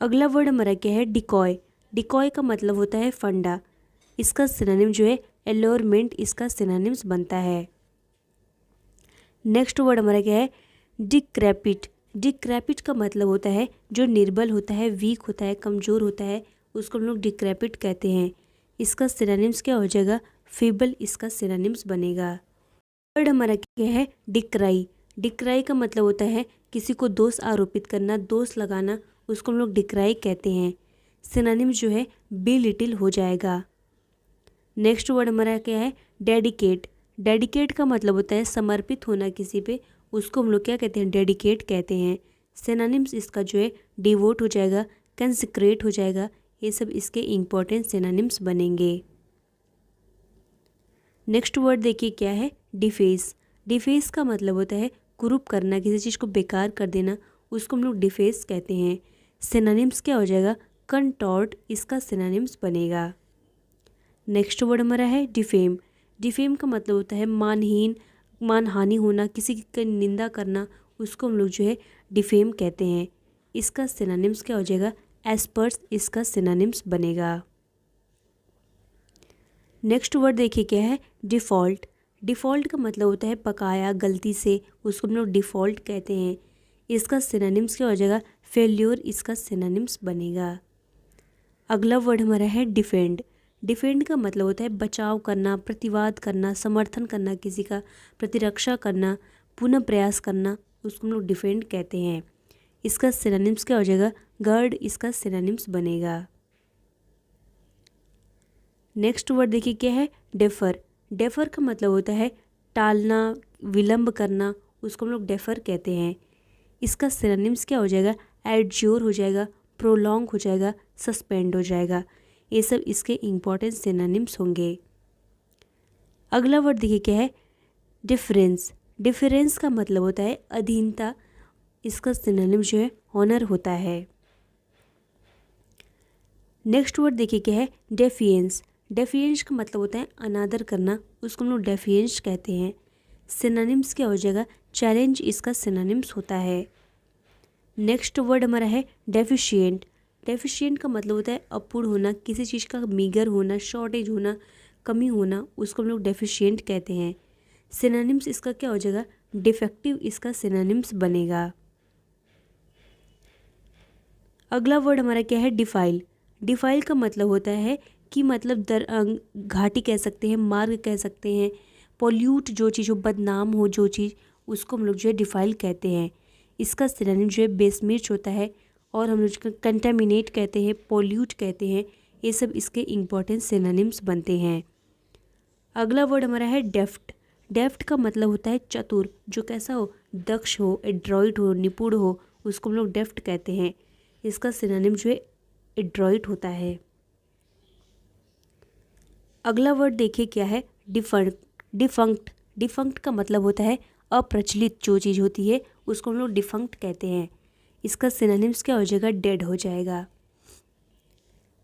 अगला वर्ड हमारा क्या है, डिकॉय। डिकॉय का मतलब होता है फंडा, इसका सिनोनिम जो है एलोरमेंट इसका सिनोनिम्स बनता है। नेक्स्ट वर्ड हमारा क्या है, डिक्रैपिट। डिक्रैपिट का मतलब होता है जो निर्बल होता है, वीक होता है, कमज़ोर होता है, उसको हम लोग डिक्रैपिट कहते हैं। इसका सिनोनिम्स क्या हो जाएगा, फीबल इसका सिनोनिम्स बनेगा। वर्ड हमारा क्या है, डिक्राई। डिक्राई का मतलब होता है किसी को दोष आरोपित करना, दोष लगाना, उसको हम लोग डिक्राई कहते हैं। सिनोनिम जो है बिलिटिल हो जाएगा। नेक्स्ट वर्ड हमारा क्या है, डेडिकेट। डेडिकेट का मतलब होता है समर्पित होना किसी पे, उसको हम लोग क्या कहते हैं, डेडिकेट कहते हैं। सिनोनिम्स इसका जो है डिवोट हो जाएगा, कंसेक्रेट हो जाएगा। ये सब इसके इम्पोर्टेंट सिनोनिम्स बनेंगे। नेक्स्ट वर्ड देखिए क्या है, डिफेस। डिफेस का मतलब होता है कुरूप करना, किसी चीज़ को बेकार कर देना, उसको हम लोग डिफेस कहते हैं। सिनोनिम्स क्या हो जाएगा, कंटॉर्ट इसका सिनोनिम्स बनेगा। नेक्स्ट वर्ड हमारा है डिफेम। डिफेम का मतलब होता है मानहीन, मानहानि होना, किसी की निंदा करना, उसको हम लोग जो है डिफेम कहते हैं। इसका सिनोनिम्स क्या हो जाएगा, एस्पर्स इसका सिनोनिम्स बनेगा। नेक्स्ट वर्ड देखिए क्या है, डिफ़ॉल्ट। डिफ़ॉल्ट का मतलब होता है पकाया गलती से, उसको हम लोग डिफ़ॉल्ट कहते हैं। इसका सिनोनिम्स क्या हो जाएगा, फेल्योर इसका सिनोनिम्स बनेगा। अगला वर्ड हमारा है डिफेंड। डिफेंड का मतलब होता है बचाव करना, प्रतिवाद करना, समर्थन करना, किसी का प्रतिरक्षा करना, पुनः प्रयास करना, उसको हम लोग डिफेंड कहते हैं। इसका सिनोनिम्स क्या हो जाएगा, गार्ड इसका सिनोनिम्स बनेगा। नेक्स्ट वर्ड देखिए क्या है, डेफर। डेफर का मतलब होता है टालना, विलंब करना, उसको हम लोग डेफर कहते हैं। इसका सिनोनिम्स क्या हो जाएगा, एडज्योर हो जाएगा, प्रोलॉन्ग हो जाएगा, सस्पेंड हो जाएगा। ये सब इसके इम्पॉर्टेंट सिनोनिम्स होंगे। अगला वर्ड देखिए क्या है, डिफरेंस। डिफरेंस का मतलब होता है अधीनता, इसका सिनोनिम जो है ऑनर होता है। नेक्स्ट वर्ड देखिए क्या है, डेफिएंस। डेफिएंस का मतलब होता है अनादर करना, उसको हम लोग डेफिएंस कहते हैं। सिनोनिम्स क्या हो जाएगा, चैलेंज इसका सिनोनिम्स होता है। नेक्स्ट वर्ड हमारा है डेफिशिएंट। डेफिशिएंट का मतलब होता है अपूर्ण होना, किसी चीज़ का मीगर होना, शॉर्टेज होना, कमी होना, उसको हम लोग डेफिशिएंट कहते हैं। सिनोनिम्स इसका क्या हो जाएगा, डिफेक्टिव इसका सिनोनिम्स बनेगा। अगला वर्ड हमारा क्या है, डिफाइल। डिफाइल का मतलब होता है कि मतलब घाटी कह सकते हैं, मार्ग कह सकते हैं, पॉल्यूट जो चीज़ हो, बदनाम हो जो चीज़, उसको हम लोग जो है डिफाइल कहते हैं। इसका सिनोनिम जो है बेसमिर्च होता है, और हम लोग कंटामिनेट कहते हैं, पॉल्यूट कहते हैं। ये सब इसके इम्पॉर्टेंट सिनोनिम्स बनते हैं। अगला वर्ड हमारा है डेफ्ट। डेफ्ट का मतलब होता है चतुर, जो कैसा हो, दक्ष हो, एड्रॉइट हो, निपुण हो, उसको हम लोग डेफ्ट कहते हैं। इसका सिनोनिम जो है एड्रॉइट होता है। अगला वर्ड देखिए क्या है, डिफंक्ट। डिफंक्ट। डिफंक्ट का मतलब होता है अप्रचलित जो चीज़ होती है, उसको हम लोग डिफंक्ट कहते हैं। इसका सिनोनिम्स क्या हो जाएगा, डेड हो जाएगा।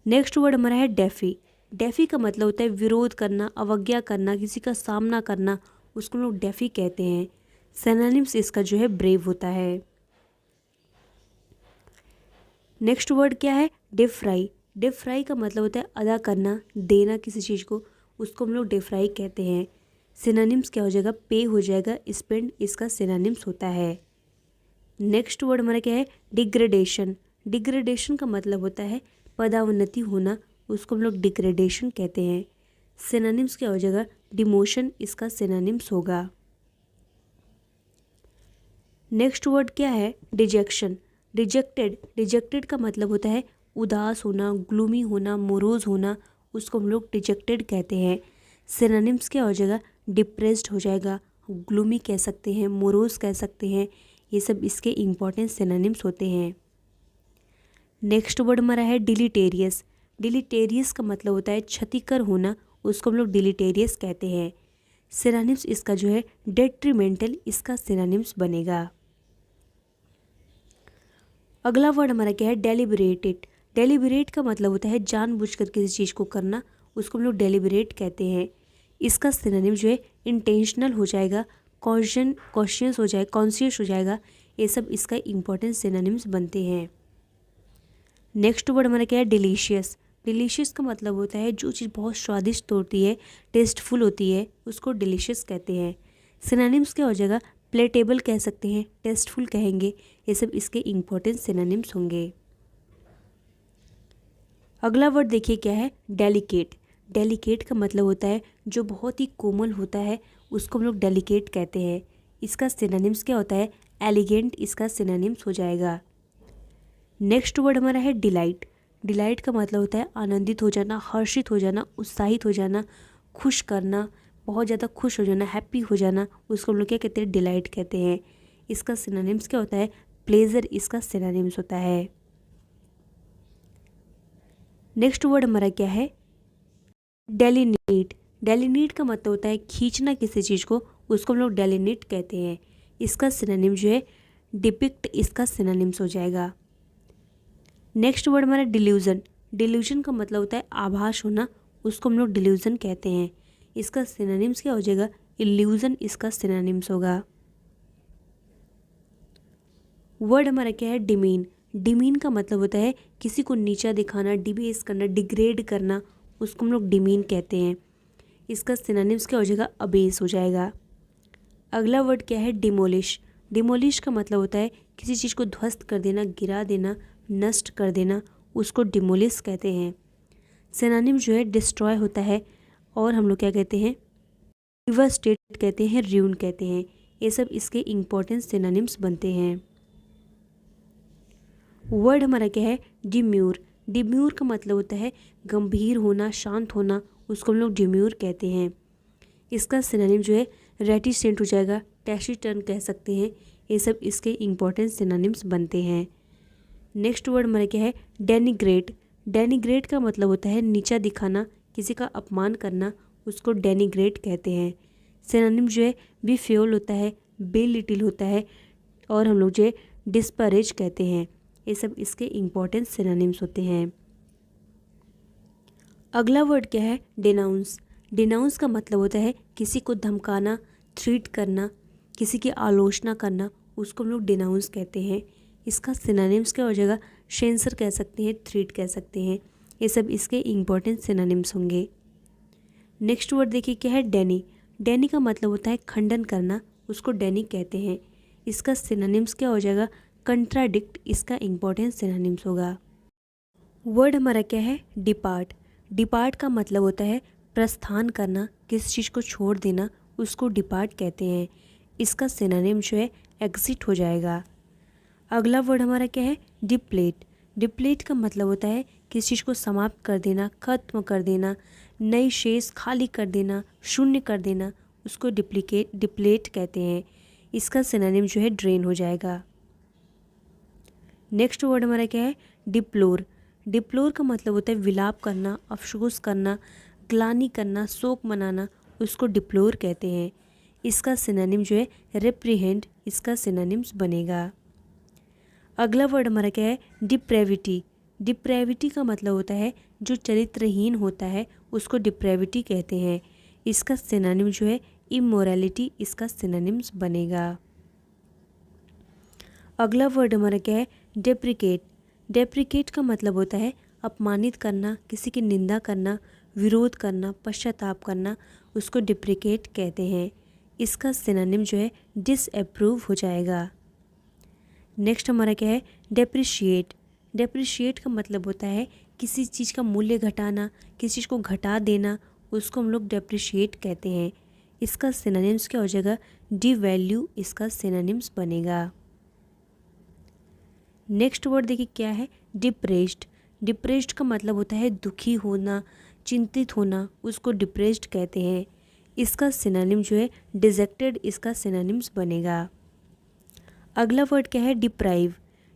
नेक्स्ट वर्ड हमारा है डेफी। डेफी का मतलब होता है विरोध करना, अवज्ञा करना, किसी का सामना करना, उसको हम लोग डेफी कहते हैं। सिनोनिम्स इसका जो है ब्रेव होता है। नेक्स्ट वर्ड क्या है, डिफ्राई। डिफ्राई का मतलब होता है अदा करना, देना किसी चीज़ को, उसको हम लोग डिफ्राई कहते हैं। सिनोनिम्स क्या हो जाएगा, पे हो जाएगा, स्पेंड इसका सिनोनिम्स होता है। नेक्स्ट वर्ड हमारा क्या है, डिग्रेडेशन। डिग्रेडेशन का मतलब होता है पदावनति होना, उसको हम लोग डिग्रेडेशन कहते हैं। सिनोनिम्स क्या हो जाएगा, डिमोशन इसका सिनोनिम्स होगा। नेक्स्ट वर्ड क्या है, डिजेक्शन। डिजेक्टेड। डिजेक्टेड का मतलब होता है उदास होना, ग्लूमी होना, मोरोज होना, उसको हम लोग डिजेक्टेड कहते हैं। सिनोनिम्स क्या हो जाएगा, डिप्रेस्ड हो जाएगा, ग्लूमी कह सकते हैं, मोरोज कह सकते हैं। ये सब इसके इम्पॉर्टेंट सिनोनिम्स होते हैं। नेक्स्ट वर्ड हमारा है डिलीटेरियस। डिलीटेरियस का मतलब होता है क्षतिकर होना, उसको हम लोग डिलीटेरियस कहते हैं। सिनोनिम्स इसका जो है डेट्रीमेंटल इसका सिनोनिम्स बनेगा। अगला वर्ड हमारा क्या है, डेलिबरेटेड। डेलिबरेट का मतलब होता है जानबूझकर किसी चीज़ को करना, उसको हम लोग डेलिबरेट कहते हैं। इसका सिनोनिम जो है इंटेंशनल हो जाएगा, कॉन्शियस हो जाएगा, कॉन्शियस हो जाएगा। ये सब इसका इम्पोर्टेंट सिनोनिम्स बनते हैं। नेक्स्ट वर्ड हमारा क्या है, डिलीशियस। डिलीशियस का मतलब होता है जो चीज़ बहुत स्वादिष्ट होती है, टेस्टफुल होती है, उसको डिलीशियस कहते हैं। सिनोनिम्स क्या हो जाएगा, प्लेटेबल कह सकते हैं, टेस्टफुल कहेंगे। ये सब इसके इम्पोर्टेंट सिनोनिम्स होंगे। अगला वर्ड देखिए क्या है, डेलिकेट। डेलिकेट का मतलब होता है जो बहुत ही कोमल होता है, उसको हम लोग डेलिकेट कहते हैं। इसका सिनोनिम्स क्या होता है, एलिगेंट इसका सिनोनिम्स हो जाएगा। नेक्स्ट वर्ड हमारा है डिलाइट। डिलाइट का मतलब होता है आनंदित हो जाना, हर्षित हो जाना, उत्साहित हो जाना, खुश करना, बहुत ज़्यादा खुश हो जाना, हैप्पी हो जाना, उसको हम लोग क्या कहते हैं, डिलाइट कहते हैं। इसका सिनोनिम्स क्या होता है, प्लेजर इसका सिनोनिम्स होता है। नेक्स्ट वर्ड हमारा क्या है, डेलिनेट। डेलिनेट का मतलब होता है खींचना किसी चीज़ को, उसको हम लोग डेलिनेट कहते हैं। इसका सिनोनिम जो है डिपिक्ट इसका सिनोनिम्स हो जाएगा। नेक्स्ट वर्ड हमारा डिल्यूजन। डिल्यूजन का मतलब होता है आभास होना, उसको हम लोग डिल्यूजन कहते हैं। इसका सिनोनिम्स क्या हो जाएगा, इल्यूजन इसका सिनोनिम्स होगा। वर्ड हमारा क्या है, डिमीन। डिमीन का मतलब होता है किसी को नीचा दिखाना, डिबेस करना, डिग्रेड करना, उसको हम लोग डिमीन कहते हैं। इसका सिनोनिम्स क्या हो जाएगा, अबेस हो जाएगा। अगला वर्ड क्या है, डिमोलिश। डिमोलिश का मतलब होता है किसी चीज़ को ध्वस्त कर देना, गिरा देना, नष्ट कर देना, उसको डिमोलिश कहते हैं। सिनोनिम जो है डिस्ट्रॉय होता है, और हम लोग क्या कहते हैं, डिवास्टेट कहते हैं, र्यून कहते हैं। ये सब इसके इम्पोर्टेंट सिनोनिम्स बनते हैं। वर्ड हमारा क्या है, डिम्यूर। डिम्यूर का मतलब होता है गंभीर होना, शांत होना, उसको हम लोग डिम्यूर कहते हैं। इसका सिनोनिम जो है रेटिसेंट हो जाएगा, टैसिटर्न कह सकते हैं। ये सब इसके इम्पोर्टेंट सिनोनिम्स बनते हैं। नेक्स्ट वर्ड हमारा क्या है, डेनिग्रेट। डेनिग्रेट का मतलब होता है नीचा दिखाना, किसी का अपमान करना, उसको डेनिग्रेट कहते हैं। सिनोनिम जो है बिफ्यूल होता है, बेलिटिल होता है, और हम लोग जो है डिस्परेज कहते हैं। ये सब इसके इम्पोर्टेंट सिनोनिम्स होते हैं। अगला वर्ड क्या है, डिनाउंस। डिनाउंस का मतलब होता है किसी को धमकाना, थ्रीट करना, किसी की आलोचना करना, उसको हम लोग डिनाउंस कहते हैं। इसका सिनोनिम्स क्या हो जाएगा, सेंसर कह सकते हैं, थ्रीट कह सकते हैं। ये सब इसके इम्पोर्टेंट सिनोनिम्स होंगे। नेक्स्ट वर्ड देखिए क्या है, डेनी। डेनी का मतलब होता है खंडन करना, उसको डेनी कहते हैं। इसका सिनोनिम्स क्या हो जाएगा, कंट्राडिक्ट इसका इम्पोर्टेंट सिनोनिम्स होगा। वर्ड हमारा क्या है, डिपार्ट। डिपार्ट का मतलब होता है प्रस्थान करना, किसी चीज़ को छोड़ देना, उसको डिपार्ट कहते हैं। इसका सिनोनिम जो है एग्जिट हो जाएगा। अगला वर्ड हमारा क्या है, डिप्लेट। डिप्लेट का मतलब होता है किसी चीज़ को समाप्त कर देना, खत्म कर देना, नई शेष खाली कर देना, शून्य कर देना, उसको डिप्लेट कहते हैं। इसका सिनोनिम जो है ड्रेन हो जाएगा। नेक्स्ट वर्ड हमारा क्या है, डिप्लोर। डिप्लोर का मतलब होता है विलाप करना, अफसोस करना, ग्लानि करना, शोक मनाना, उसको डिप्लोर कहते हैं। इसका सिनोनिम जो है रिप्रीहेंड, इसका सिनोनिम्स बनेगा। अगला वर्ड हमारा क्या है, डिप्रेविटी। डिप्रेविटी का मतलब होता है जो चरित्रहीन होता है, उसको डिप्रेविटी कहते हैं। इसका सिनोनिम जो है इमोरलिटी, इसका सिनोनिम्स बनेगा। अगला वर्ड हमारा क्या है, डेप्रिकेट। डेप्रिकेट का मतलब होता है अपमानित करना, किसी की निंदा करना, विरोध करना, पश्चाताप करना, उसको डिप्रिकेट कहते हैं। इसका सिनोनिम जो है डिसअप्रूव हो जाएगा। नेक्स्ट हमारा क्या है, डेप्रिशिएट। डेप्रिशिएट का मतलब होता है किसी चीज़ का मूल्य घटाना, किसी चीज़ को घटा देना, उसको हम लोग डेप्रिशिएट कहते हैं। इसका सिनोनिम्स क्या हो जाएगा, डिवैल्यू, इसका सिनोनिम्स बनेगा। नेक्स्ट वर्ड देखिए क्या है, डिप्रेस्ड। डिप्रेस्ड का मतलब होता है दुखी होना, चिंतित होना, उसको डिप्रेस्ड कहते हैं। इसका सिनोनिम जो है डिजेक्टेड, इसका सिनोनिम्स बनेगा। अगला वर्ड क्या है, डिप्राइव।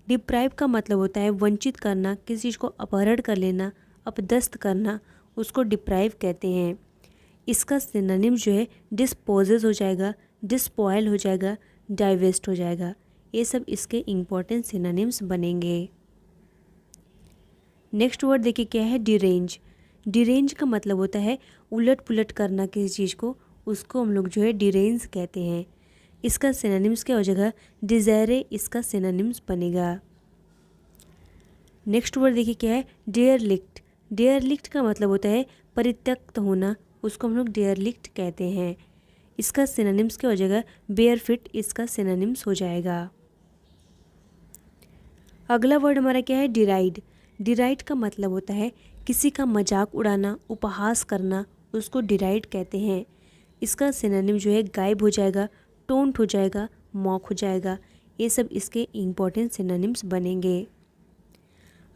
डिप्राइव का मतलब होता है वंचित करना, किसी चीज़ को अपहरण कर लेना, अपदस्थ करना, उसको डिप्राइव कहते हैं। इसका सिनोनिम जो है डिस्पोजेस हो जाएगा, डिस्पॉयल हो जाएगा, डाइवेस्ट हो जाएगा। ये सब इसके इम्पोर्टेंट सिनोनिम्स बनेंगे। नेक्स्ट वर्ड देखिए क्या है, डिरेंज। डिरेंज का मतलब होता है उलट पुलट करना किसी चीज़ को, उसको हम लोग जो है डिरेंज कहते हैं। इसका सिनोनिम्स क्या हो जाएगा, डिज़ायरे, इसका सिनोनिम्स बनेगा। नेक्स्ट वर्ड देखिए क्या है, डेयरलिक्ट। डेयरलिक्ट का मतलब होता है परित्यक्त होना, उसको हम लोग डेयरलिक्ट कहते हैं। इसका सिनोनिम्स क्या हो जाएगा, बेयरफिट, इसका सिनोनिम्स हो जाएगा। अगला वर्ड हमारा क्या है, डिराइड। डिराइड का मतलब होता है किसी का मजाक उड़ाना, उपहास करना, उसको डिराइड कहते हैं। इसका सिनोनिम जो है गायब हो जाएगा, टोंट हो जाएगा, मॉक हो जाएगा। ये सब इसके इम्पोर्टेंट सिनोनिम्स बनेंगे।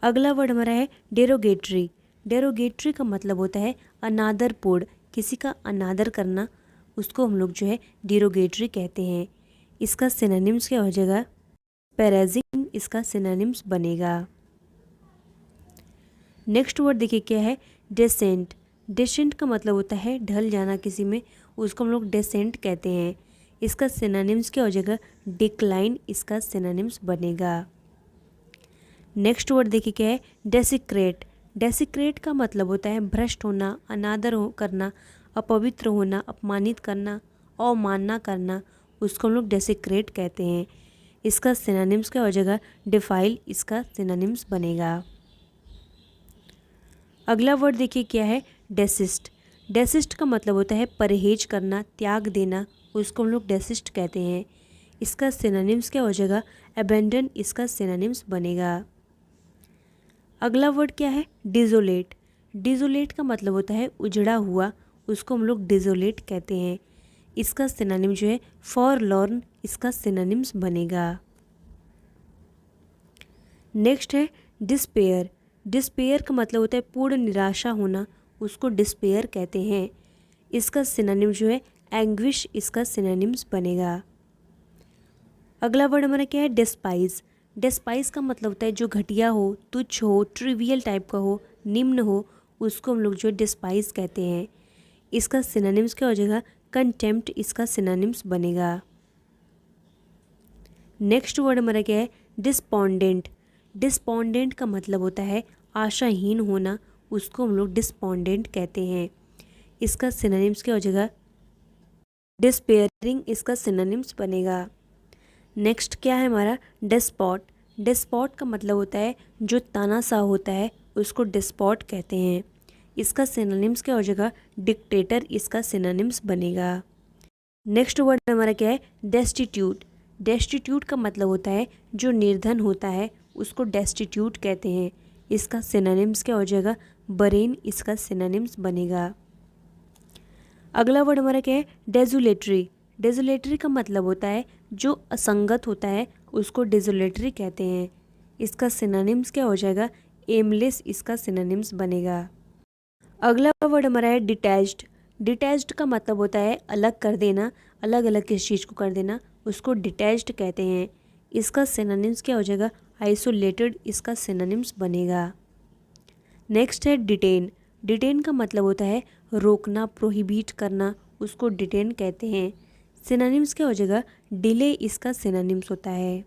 अगला वर्ड हमारा है डेरोगेटरी। डेरोगेटरी का मतलब होता है अनादरपूर्ण, किसी का अनादर करना, उसको हम लोग जो है डेरोगेटरी कहते हैं। इसका सिनोनिम्स क्या हो जाएगा, पैराजिंग, इसका सिनोनिम्स बनेगा। नेक्स्ट वर्ड देखिए क्या है, डेसेंट। डेसेंट का मतलब होता है ढल जाना किसी में, उसको हम लोग डेसेंट कहते हैं। इसका सिनोनिम्स क्या हो जाएगा, डिक्लाइन, इसका सिनोनिम्स बनेगा। नेक्स्ट वर्ड देखिए क्या है, डेसिक्रेट। डेसिक्रेट का मतलब होता है भ्रष्ट होना, अनादर करना, अपवित्र होना, अपमानित करना, अवमानना करना, उसको हम लोग डेसिक्रेट कहते हैं। इसका सिनोनिम्स क्या हो जाएगा, डिफाइल, इसका सिनोनिम्स बनेगा। अगला वर्ड देखिए क्या है, डेसिस्ट। डेसिस्ट का मतलब होता है परहेज करना, त्याग देना, उसको हम लोग डेसिस्ट कहते हैं। इसका सिनोनिम्स क्या हो जाएगा, अबेंडन इसका सिनोनिम्स बनेगा। अगला वर्ड क्या है, डिजोलेट। डिजोलेट का मतलब होता है उजड़ा हुआ, उसको हम लोग डिजोलेट कहते हैं। इसका सिनोनिम जो है फॉरलॉर्न, इसका सिनोनिम्स बनेगा। नेक्स्ट है डिस्पेयर। डिस्पेयर का मतलब होता है पूर्ण निराशा होना, उसको डिस्पेयर कहते हैं। इसका सिनोनिम जो है एंग्विश, इसका सिनोनिम्स बनेगा। अगला वर्ड हमारा क्या है, डिस्पाइज। डिस्पाइज का मतलब होता है जो घटिया हो, तुच्छ हो, ट्रिवियल टाइप का हो, निम्न हो, उसको हम लोग जो डिस्पाइज कहते हैं। इसका सिनोनिम्स क्या हो जाएगा, कंटेम्प्ट, इसका सिनोनिम्स बनेगा। नेक्स्ट वर्ड हमारा क्या है, डिस्पोंडेंट। डिस्पोंडेंट का मतलब होता है आशाहीन होना, उसको हम लोग डिस्पोंडेंट कहते हैं। इसका सिनोनिम्स क्या हो जाएगा, डिस्पेयरिंग, इसका सिनोनिम्स बनेगा। नेक्स्ट क्या है हमारा, डेस्पॉट। डेस्पॉट का मतलब होता है जो तानाशाह होता है, उसको डेस्पॉट कहते हैं। इसका सिनोनिम्स क्या हो जाएगा, डिक्टेटर, इसका सिनोनिम्स बनेगा। नेक्स्ट वर्ड हमारा क्या है, डेस्टिट्यूट। डेस्टिट्यूट का मतलब होता है जो निर्धन होता है, उसको डेस्टिट्यूट कहते हैं। इसका सिनोनिम्स क्या हो जाएगा, बरेन, इसका सिनोनिम्स बनेगा। अगला वर्ड हमारा क्या है, डेजुलेटरी। डेजुलेटरी का मतलब होता है जो असंगत होता है, उसको डेजुलेटरी कहते हैं। इसका सिनोनिम्स क्या हो जाएगा, एमलेस, इसका सिनोनिम्स बनेगा। अगला वर्ड हमारा है डिटैच्ड। डिटैच्ड का मतलब होता है अलग कर देना, अलग अलग किसी चीज़ को कर देना, उसको डिटैच्ड कहते हैं। इसका सिनोनिम्स क्या हो जाएगा, आइसोलेटेड, इसका सिनोनिम्स बनेगा। नेक्स्ट है डिटेन। डिटेन का मतलब होता है रोकना, प्रोहिबिट करना, उसको डिटेन कहते हैं। सिनोनिम्स क्या हो जाएगा, डिले, इसका सिनोनिम्स होता है।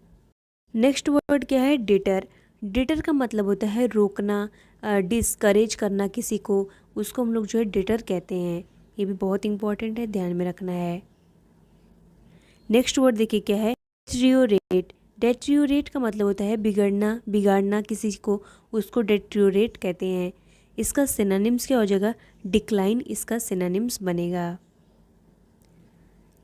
नेक्स्ट वर्ड क्या है, डिटर। डिटर का मतलब होता है रोकना, डिस्करेज करना किसी को, उसको हम लोग जो है डिटर कहते हैं। ये भी बहुत इंपॉर्टेंट है, ध्यान में रखना है। नेक्स्ट वर्ड देखिए क्या है, डेट्रियोरेट। डेट्रियोरेट का मतलब होता है बिगड़ना, बिगाड़ना किसी को, उसको डेट्रियोरेट कहते हैं। इसका सिनोनिम्स क्या हो जाएगा, डिक्लाइन, इसका सिनोनिम्स बनेगा।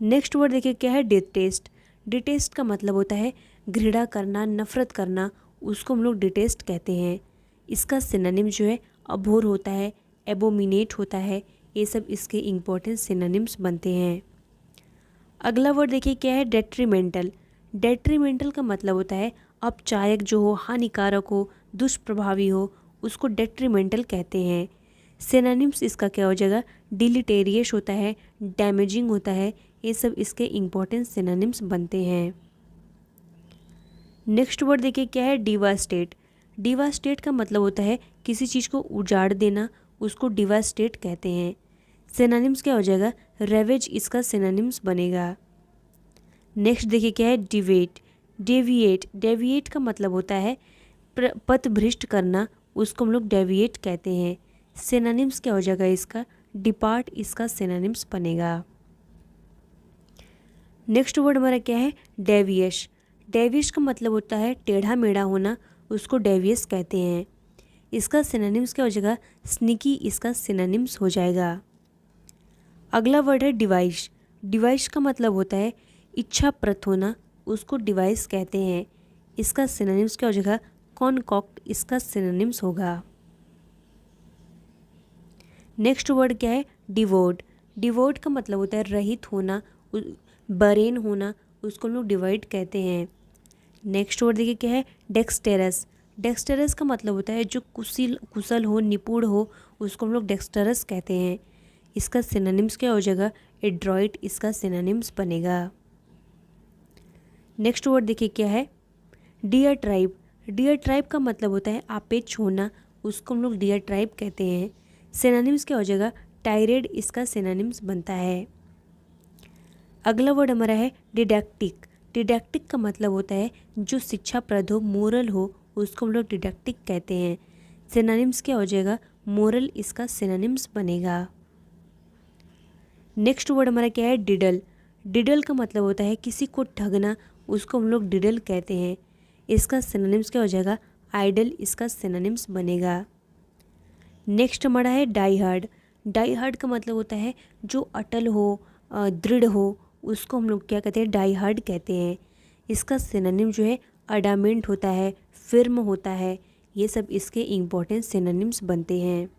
नेक्स्ट वर्ड देखिए क्या है, डिटेस्ट। डिटेस्ट का मतलब होता है घृणा करना, नफरत करना, उसको हम लोग डिटेस्ट कहते हैं। इसका सिनोनिम जो है अभोर होता है, एबोमिनेट होता है, ये सब इसके इम्पोर्टेंट सिनोनिम्स बनते हैं। अगला वर्ड देखिए क्या है, डेट्रीमेंटल। डेट्रीमेंटल का मतलब होता है अपचायक जो हो, हानिकारक हो, दुष्प्रभावी हो, उसको डेट्रीमेंटल कहते हैं। सिनोनिम्स इसका क्या हो जाएगा, डिलीटेरियस होता है, डैमेजिंग होता है, ये सब इसके इम्पोर्टेंट सिनोनिम्स बनते हैं। नेक्स्ट वर्ड देखिए क्या है, डिवास्टेट। डिवास्टेट का मतलब होता है किसी चीज़ को उजाड़ देना, उसको डिवास्टेट कहते हैं। सिनोनिम्स क्या हो जाएगा, रेवेज, इसका सिनोनिम्स बनेगा। नेक्स्ट देखिए क्या है, डिवेट। डेविएट। डेविएट का मतलब होता है पथ भ्रष्ट करना, उसको हम लोग डेविएट कहते हैं। सिनोनिम्स क्या हो जाएगा इसका, डिपार्ट, इसका सिनोनिम्स बनेगा। नेक्स्ट वर्ड हमारा क्या है, डेवियस। डेवियस का मतलब होता है टेढ़ा मेढ़ा होना, उसको डेवियस कहते हैं। इसका सिनोनिम्स क्या हो जाएगा, स्निकी, इसका सिनोनिम्स हो जाएगा। अगला वर्ड है डिवाइस। डिवाइस का मतलब होता है इच्छाप्रत होना, उसको डिवाइस कहते हैं। इसका सिनोनिम्स क्या हो जाएगा, कॉनकॉक्ट, इसका सिनोनिम्स होगा। नेक्स्ट वर्ड क्या है, डिवोट। डिवोट का मतलब होता है रहित होना, बरेन होना, उसको हम लोग डिवाइड कहते हैं। नेक्स्ट वर्ड देखिए क्या है, डेक्सटेरस। डेक्सटेरस का मतलब होता है जो कुशल हो, निपुण हो, उसको हम लोग डेक्सटेरस कहते हैं। इसका सिनोनिम्स क्या हो जाएगा, एड्रॉइट, इसका सिनोनिम्स बनेगा। नेक्स्ट वर्ड देखिए क्या है, डियर ट्राइब। डियर ट्राइब का मतलब होता है आपेक्ष होना, उसको हम लोग डियर ट्राइब कहते हैं। सिनोनिम्स क्या हो जाएगा, टायरेड, इसका सिनोनिम्स बनता है। अगला वर्ड हमारा है डिडैक्टिक। डिडैक्टिक का मतलब होता है जो शिक्षाप्रद हो, मोरल हो, उसको हम लोग डिडैक्टिक कहते हैं। सिनोनिम्स क्या हो जाएगा, मोरल, इसका सिनोनिम्स बनेगा। नेक्स्ट वर्ड हमारा क्या है, डिडल। डिडल का मतलब होता है किसी को ठगना, उसको हम लोग डिडल कहते हैं। इसका सिनोनिम्स क्या हो जाएगा, आइडल, इसका सिनोनिम्स बनेगा। नेक्स्ट हमारा है डाई हार्ड। डाई हार्ड का मतलब होता है जो अटल हो, दृढ़ हो, उसको हम लोग क्या कहते हैं, डाई हार्ड कहते हैं। इसका सिनोनिम जो है अडामेंट होता है, फिर्म होता है। ये सब इसके इम्पोर्टेंट सिनोनिम्स बनते हैं।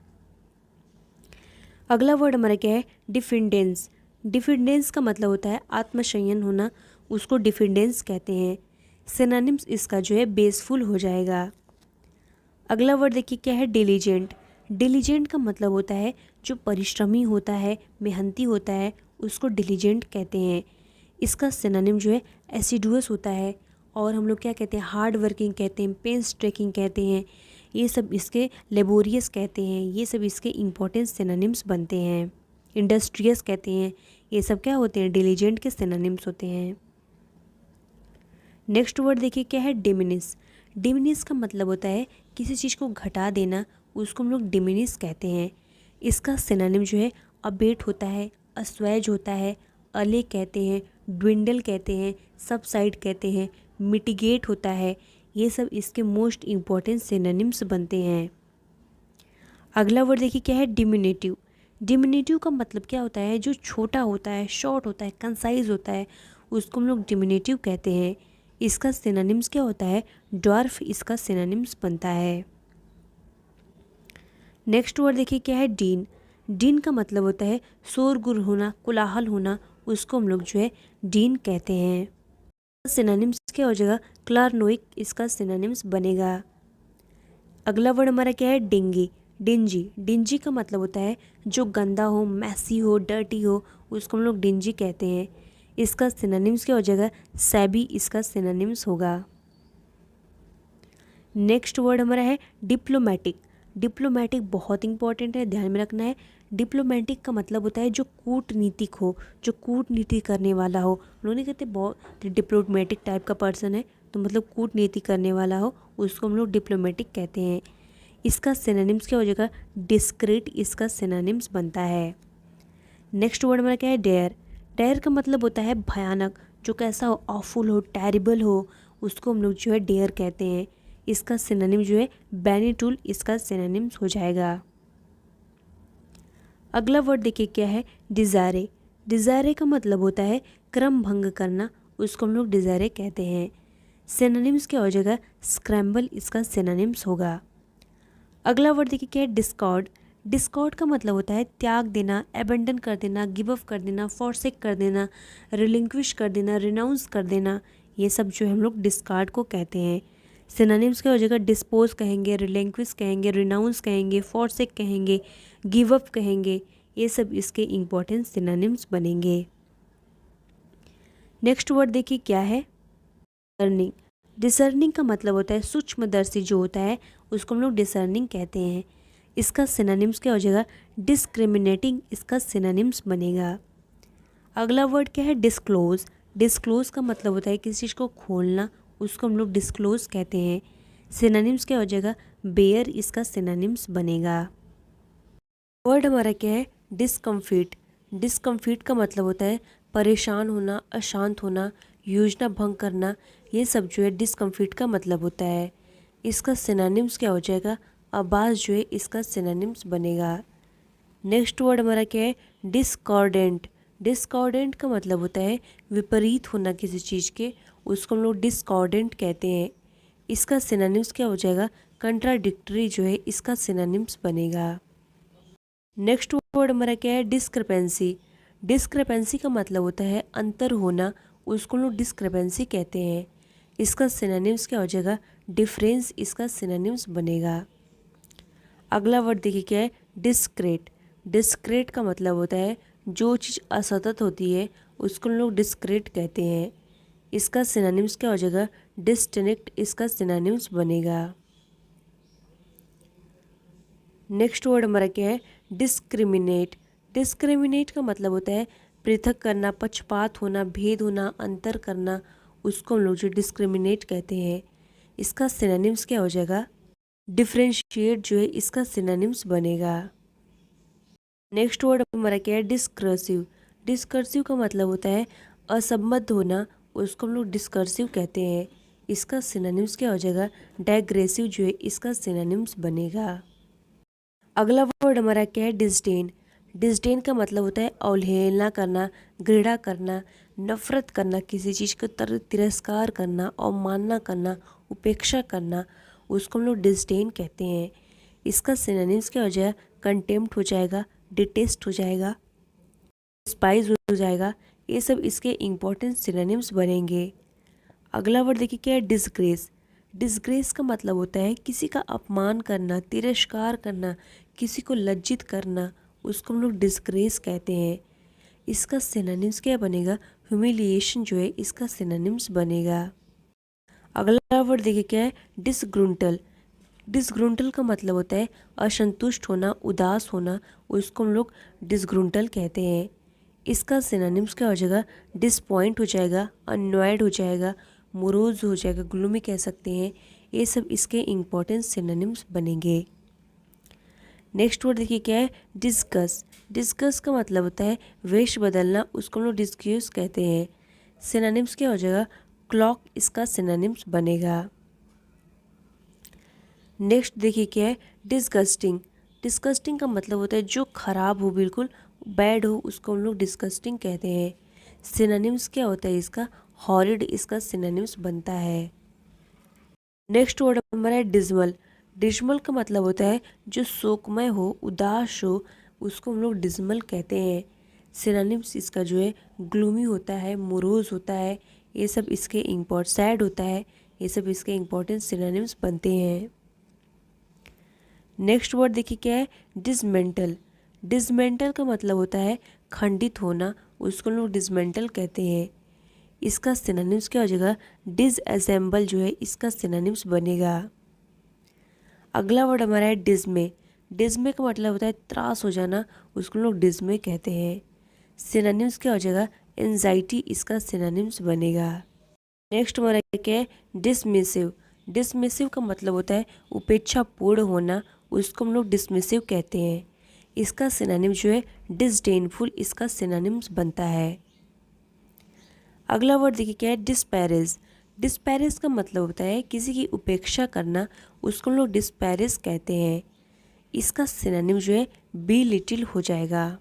अगला वर्ड हमारा क्या है, डिफिडेंस। डिफिडेंस का मतलब होता है आत्मसंयन होना, उसको डिफिडेंस कहते हैं। सिनोनिम्स इसका जो है बेसफुल हो जाएगा। अगला वर्ड देखिए क्या है, डिलीजेंट। डिलीजेंट का मतलब होता है जो परिश्रमी होता है, मेहनती होता है, उसको डिलीजेंट कहते हैं। इसका सिनोनिम जो है एसिडुअस होता है, और हम लोग क्या कहते हैं, हार्ड वर्किंग कहते हैं, पेंस टेकिंग कहते हैं। ये सब इसके लेबोरियस कहते हैं। ये सब इसके इम्पोर्टेंट सिनोनिम्स बनते हैं। इंडस्ट्रियस कहते हैं। ये सब क्या होते हैं, डिलीजेंट के सिनोनिम्स होते हैं। नेक्स्ट वर्ड देखिए क्या है, डिमिनिश। डिमिनिश का मतलब होता है किसी चीज़ को घटा देना, उसको हम लोग डिमिनिश कहते हैं। इसका सिनोनिम जो है अबेट होता है, अस्वेज होता है, अले कहते हैं, ड्विंडल कहते हैं, सबसाइड कहते हैं, मिटिगेट होता है। ये सब इसके मोस्ट इम्पॉर्टेंट सिनोनिम्स बनते हैं। अगला वर्ड देखिए क्या है, डिमिनेटिव। डिमिनेटिव का मतलब क्या होता है, जो छोटा होता है, शॉर्ट होता है, कंसाइज होता है, उसको हम लोग डिमिनेटिव कहते हैं। इसका सिनोनिम्स क्या होता है, ड्वार्फ इसका सिनोनिम्स बनता है। नेक्स्ट वर्ड देखिए क्या है, डीन। डीन का मतलब होता है शोरगुल होना, कोलाहल होना, उसको हम लोग जो है डीन कहते हैं। सिनोनिम्स क्या हो जाएगा, क्लारनोइक इसका सिनोनिम्स बनेगा। अगला वर्ड हमारा क्या है, डिंगी। डिंजी। डिंजी का मतलब होता है जो गंदा हो, मैसी हो, डर्टी हो, उसको हम लोग डिंजी कहते हैं। इसका सिनोनिम्स क्या हो जाएगा, सैबी इसका सिनोनिम्स होगा। नेक्स्ट वर्ड हमारा है डिप्लोमेटिक। डिप्लोमेटिक बहुत इंपॉर्टेंट है, ध्यान में रखना है। डिप्लोमेटिक का मतलब होता है जो कूटनीतिक हो, जो कूटनीति करने वाला हो। हम लोग नहीं कहते बहुत डिप्लोमेटिक टाइप का पर्सन है, तो मतलब कूटनीति करने वाला हो, उसको हम लोग डिप्लोमेटिक कहते हैं। इसका सिनोनिम्स क्या हो जाएगा, डिस्क्रीट इसका सिनोनिम्स बनता है। नेक्स्ट वर्ड हमारा क्या है, डेयर। डेयर का मतलब होता है भयानक, जो कैसा हो, ऑफुल हो, टेरिबल हो, उसको हम लोग जो है डेयर कहते हैं। इसका सिनोनिम जो है बेनिटुल इसका सिनोनिम्स हो जाएगा। अगला वर्ड देखिए क्या है, डिज़ायरे। डिज़ायरे का मतलब होता है क्रम भंग करना, उसको हम लोग डिज़ायरे कहते हैं। सिनोनिम्स क्या हो जाएगा, स्क्रैम्बल इसका सिनोनिम्स होगा। अगला वर्ड देखिए क्या है, डिस्कॉर्ड। डिस्कॉर्ड का मतलब होता है त्याग देना, एबंडन कर देना, गिव अप कर देना, फॉरसेक कर देना, रिलिंक्विश कर देना, रिनाउंस कर देना। ये सब जो है हम लोग डिस्कार्ड को कहते हैं। सिनोनिम्स क्या हो जाएगा, डिस्पोज कहेंगे, रिलिंक्विश कहेंगे, रिनाउंस कहेंगे, फॉरसेक कहेंगे, गिव अप कहेंगे। ये सब इसके इम्पोर्टेंट सिनोनिम्स बनेंगे। नेक्स्ट वर्ड देखिए क्या है, डिसर्निंग। डिसर्निंग का मतलब होता है सूक्ष्मदर्शी जो होता है, उसको हम लोग डिसर्निंग कहते हैं। इसका सिनोनिम्स क्या हो जाएगा, डिस्क्रिमिनेटिंग इसका सिनोनिम्स बनेगा। अगला वर्ड क्या है, डिस्क्लोज। डिस्क्लोज का मतलब होता है किसी चीज़ को खोलना, उसको हम लोग डिस्क्लोज कहते हैं। सिनोनिम्स क्या हो जाएगा, बेयर इसका सिनोनिम्स बनेगा। वर्ड हमारा क्या है, डिस्कम्फीट। डिस्कम्फीट का मतलब होता है परेशान होना, अशांत होना, योजना भंग करना। ये सब जो है डिस्कम्फीट का मतलब होता है। इसका सिनोनिम्स क्या हो जाएगा, आवाज़ जो है इसका सिनोनिम्स बनेगा। नेक्स्ट वर्ड हमारा क्या है, डिस्कॉर्डेंट। डिस्कॉर्डेंट का मतलब होता है विपरीत होना किसी चीज़ के, उसको हम लोग डिस्कॉर्डेंट कहते हैं। इसका सिनोनिम्स क्या हो जाएगा, कंट्राडिक्टरी जो है इसका सिनोनिम्स बनेगा। नेक्स्ट वर्ड हमारा क्या है, डिस्क्रिपेंसी। डिस्क्रिपेंसी का मतलब होता है अंतर होना, उसको हम लोग डिस्क्रिपेंसी कहते हैं। इसका सिनोनिम्स क्या हो जाएगा, डिफरेंस इसका सिनोनिम्स बनेगा। अगला वर्ड देखिए क्या है, डिस्क्रेट। डिस्क्रेट का मतलब होता है जो चीज़ असतत होती है, उसको हम लोग डिस्क्रेट कहते हैं। इसका सिनोनिम्स क्या हो जाएगा, डिस्कनेक्ट इसका सिनोनिम्स बनेगा। नेक्स्ट वर्ड हमारा क्या है, डिस्क्रिमिनेट। डिस्क्रिमिनेट का मतलब होता है पृथक करना, पक्षपात होना, भेद होना, अंतर करना, उसको हम लोग जो डिस्क्रिमिनेट कहते हैं। इसका सिनोनिम्स क्या हो जाएगा, डिफरेंशिएट जो है इसका सिनोनिम्स बनेगा। नेक्स्ट वर्ड हमारा क्या है, डिस्कर्सिव। डिस्कर्सिव का मतलब होता है असंबद्ध होना, उसको हम लोग डिस्कर्सिव कहते हैं। इसका सिनोनिम्स क्या हो जाएगा, डाइग्रेसिव जो है इसका सिनोनिम्स बनेगा। अगला वर्ड हमारा क्या है, डिस्डेन। डिस्डेन का मतलब होता है अवहेलना करना, घृणा करना, नफ़रत करना, किसी चीज़ का तिरस्कार करना, अवमानना करना, उपेक्षा करना, उसको हम लोग डिस्डेन कहते हैं। इसका सिनोनिम्स क्या हो जाएगा? कंटेम्प्ट हो जाएगा, डिटेस्ट हो जाएगा, डिस्पाइज हो जाएगा। ये सब इसके इम्पोर्टेंट सिनोनिम्स बनेंगे। अगला वर्ड देखिए क्या है? डिसग्रेस। डिसग्रेस का मतलब होता है किसी का अपमान करना, तिरस्कार करना, किसी को लज्जित करना, उसको हम लोग डिसग्रेस कहते हैं। इसका सिनोनिम्स क्या बनेगा? ह्यूमिलिएशन जो है इसका सिनोनिम्स बनेगा। अगला वर्ड देखिए क्या है? डिसग्रुंटल। डिसग्रुंटल का मतलब होता है असंतुष्ट होना, उदास होना, उसको हम लोग डिसग्रुंटल कहते हैं। इसका सिनोनिम्स क्या हो जाएगा? डिसपॉइंट हो जाएगा, अनॉयड हो जाएगा, मोरोज हो जाएगा, ग्लूमी कह सकते हैं। ये सब इसके इम्पोर्टेंट सिनोनिम्स बनेंगे। नेक्स्ट वर्ड देखिए क्या है? डिस्कस। डिस्कस का मतलब होता है वेश बदलना, उसको हम लोग डिस्क्यूज कहते हैं। सिनोनिम्स क्या हो जाएगा? क्लॉक इसका सिनोनिम्स बनेगा। नेक्स्ट देखिए क्या है? डिस्गस्टिंग। डिस्गस्टिंग का मतलब होता है जो खराब हो, बिल्कुल बैड हो, उसको हम लोग डिस्गस्टिंग कहते हैं। सिनोनिम्स क्या होता है इसका? हॉरिड इसका सिनोनिम्स बनता है। नेक्स्ट वर्ड हमारा है डिजमल। डिजमल का मतलब होता है जो शोकमय हो, उदास हो, उसको हम लोग डिजमल कहते हैं। सिनोनिम्स इसका जो है ग्लूमी होता है, मोरोज होता है, ये सब इसके सैड होता है, ये सब इसके इम्पोर्टेंट सिनोनिम्स बनते हैं। नेक्स्ट वर्ड देखिए क्या है? डिसमेंटल। डिसमेंटल का मतलब होता है खंडित होना, उसको लोग डिसमेंटल कहते हैं। इसका सिनोनिम्स क्या हो जाएगा? डिसअसेंबल जो है इसका सिनोनिम्स बनेगा। अगला वर्ड हमारा है डिस्मे। डिस्मे का मतलब होता है त्रास हो जाना, उसको लोग डिस्मे कहते हैं। सिनोनिम्स क्या हो जाएगा? एंजाइटी इसका सिनोनिम्स बनेगा। नेक्स्ट हमारा क्या है? डिसमिसिव। डिसमिसिव का मतलब होता है उपेक्षापूर्ण होना, उसको हम लोग डिसमिसिव कहते हैं। इसका सिनोनिम जो है डिसडेनफुल इसका सिनोनिम्स बनता है। अगला वर्ड देखिए क्या है? डिस्पैरेज। डिस्पैरेज का मतलब होता है किसी की उपेक्षा करना, उसको हम लोग डिस्पैरेज कहते हैं। इसका सिनोनिम जो है बी लिटिल हो जाएगा।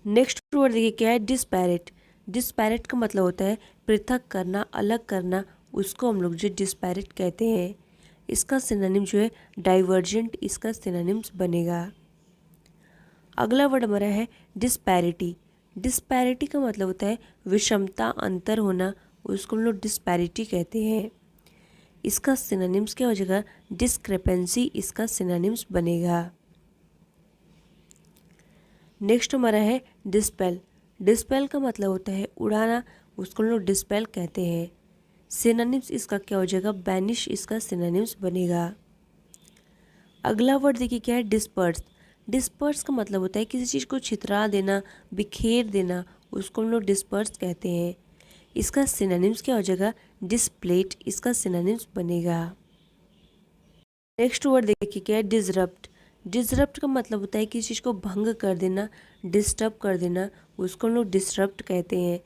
नेक्स्ट वर्ड देखिए क्या है? डिस्पैरेट। डिस्पैरेट का मतलब होता है पृथक करना, अलग करना, उसको हम लोग जो डिस्पैरेट कहते हैं। इसका सिनोनिम जो है डाइवर्जेंट इसका सिनोनिम्स बनेगा। अगला वर्ड हमारा है डिस्पैरिटी। डिस्पैरिटी का मतलब होता है विषमता, अंतर होना, उसको हम लोग डिस्पैरिटी कहते हैं। इसका सिनोनिम्स क्या हो जाएगा? डिस्क्रिपेंसी इसका सिनोनिम्स बनेगा। नेक्स्ट हमारा है डिस्पेल। डिस्पेल का मतलब होता है उड़ाना, उसको हम लोग डिस्पेल कहते हैं। सिनोनिम्स इसका क्या हो जाएगा? बैनिश इसका सिनोनिम्स बनेगा। अगला वर्ड देखिए क्या है? डिस्पर्स। डिस्पर्स का मतलब होता है किसी चीज़ को छितरा देना, बिखेर देना, उसको हम लोग डिस्पर्स कहते हैं। इसका सिनोनिम्स क्या हो जाएगा? डिस्प्लेट इसका सिनोनिम्स बनेगा। नेक्स्ट वर्ड देखिए क्या है? डिसरप्ट। डिसरप्ट का मतलब होता है किसी चीज़ को भंग कर देना, डिस्टर्ब कर देना, उसको हम लोग डिसरप्ट कहते हैं।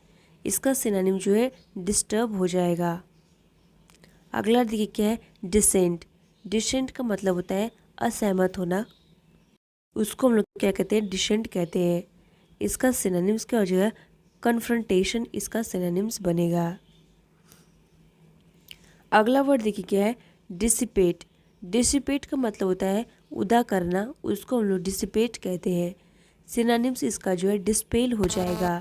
इसका सिनोनिम जो है डिस्टर्ब हो जाएगा। अगला देखिए क्या है? डिसेंट। डिसेंट का मतलब होता है असहमत होना, उसको हम लोग क्या कहते हैं? डिसेंट कहते हैं। इसका सिनोनिम्स क्या हो जाएगा? कन्फ्रंटेशन इसका सिनोनिम्स बनेगा। अगला वर्ड देखिए क्या है? डिसिपेट। डिसिपेट का मतलब होता है उदा करना, उसको हम लोग डिसिपेट कहते हैं। सिनोनिम्स इसका जो है डिस्पेल हो जाएगा।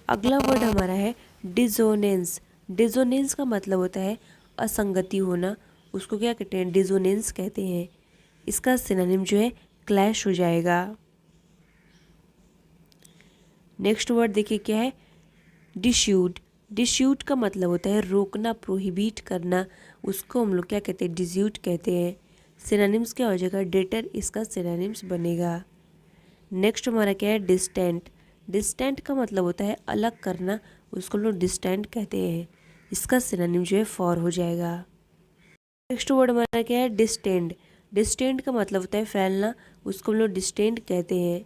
अगला वर्ड हमारा है डिजोनेंस। डिजोनेंस का मतलब होता है असंगति होना, उसको क्या कहते हैं? डिजोनेंस कहते हैं। इसका सिनोनिम जो है क्लैश हो जाएगा। नेक्स्ट वर्ड देखिए क्या है? डिस्यूट। डिस्यूट का मतलब होता है रोकना, प्रोहिबिट करना, उसको हम लोग क्या कहते हैं? डिस्यूट कहते हैं। सिनोनिम्स क्या हो जाएगा? डेटर इसका सिनोनिम्स बनेगा। नेक्स्ट हमारा क्या है? डिस्टेंट। डिस्टेंट का मतलब होता है अलग करना, उसको हम लोग डिस्टेंट कहते हैं। इसका सिनोनिम जो है फॉर हो जाएगा। नेक्स्ट वर्ड हमारा क्या है? डिस्टेंड। डिस्टेंड का मतलब होता है फैलना, उसको हम लोग डिस्टेंड कहते हैं।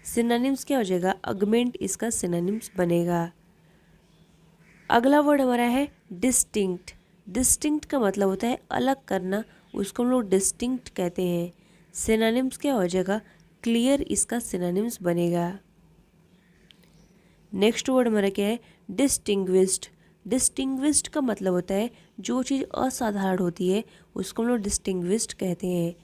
सिनोनिम्स क्या हो जाएगा? अगमेंट इसका सिनोनिम्स बनेगा। अगला वर्ड हमारा है डिस्टिंक्ट। डिस्टिंक्ट का मतलब होता है अलग करना, उसको हम लोग डिस्टिंक्ट कहते हैं। सिनोनिम्स क्या हो जाएगा? क्लियर इसका सिनोनिम्स बनेगा। नेक्स्ट वर्ड हमारा क्या है, डिस्टिंग्विश्ड। डिस्टिंग्विश्ड का मतलब होता है जो चीज़ असाधारण होती है उसको हम लोग डिस्टिंग्विश्ड कहते हैं।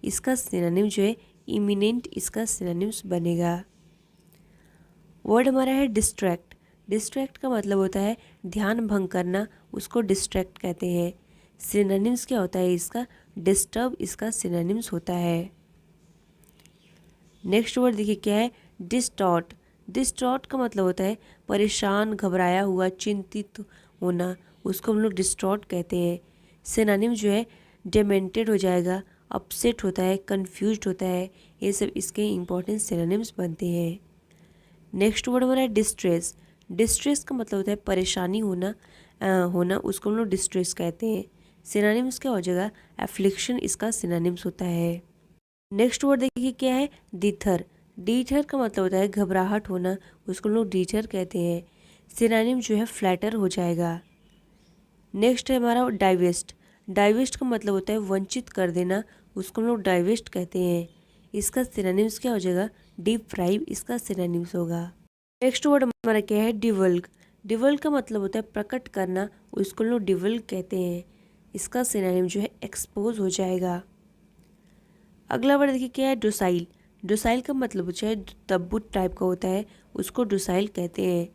इसका सिनोनिम जो है इमिनेंट, इसका सिनोनिम्स बनेगा। वर्ड हमारा है डिस्ट्रैक्ट। डिस्ट्रैक्ट का मतलब होता है ध्यान भंग करना, उसको डिस्ट्रैक्ट कहते हैं। सिनोनिम्स क्या होता है इसका, डिस्टर्ब, इसका सिनोनिम्स होता है। नेक्स्ट वर्ड देखिए क्या है, डिस्टॉर्ट। डिस्टॉर्ट का मतलब होता है परेशान, घबराया हुआ, चिंतित होना, उसको हम लोग डिस्टॉर्ट कहते हैं। सिनोनिम जो है डेमेंटेड हो जाएगा, अपसेट होता है, कंफ्यूज्ड होता है, ये सब इसके इंपॉर्टेंट सिनोनिम्स बनते हैं। नेक्स्ट वर्ड हमारा है डिस्ट्रेस। डिस्ट्रेस का मतलब होता है परेशानी होना, उसको हम लोग डिस्ट्रेस कहते हैं। सिनोनिम्स क्या हो जाएगा, एफ्लिक्शन, इसका सिनोनिम्स होता है। नेक्स्ट वर्ड देखिए क्या है, डीथर। डीथर का मतलब होता है घबराहट होना, उसको हम लोग डीथर कहते हैं। सिनोनिम जो है फ्लैटर हो जाएगा। नेक्स्ट है हमारा डाइवेस्ट। डाइवेस्ट का मतलब होता है वंचित कर देना, उसको हम लोग डाइवेस्ट कहते हैं। इसका सिनोनिम्स क्या हो जाएगा, डिप्राइव, इसका सिनोनिम्स होगा। नेक्स्ट वर्ड हमारा क्या है, डिवल्ग। डिवल्ग का मतलब होता है प्रकट करना, उसको हम लोग डिवल्ग कहते हैं। इसका सिनोनिम जो है एक्सपोज हो जाएगा। अगला वर्ड देखिए क्या है, डोसाइल। डोसाइल का मतलब होता है तब्बुत टाइप का होता है, उसको डोसाइल कहते हैं।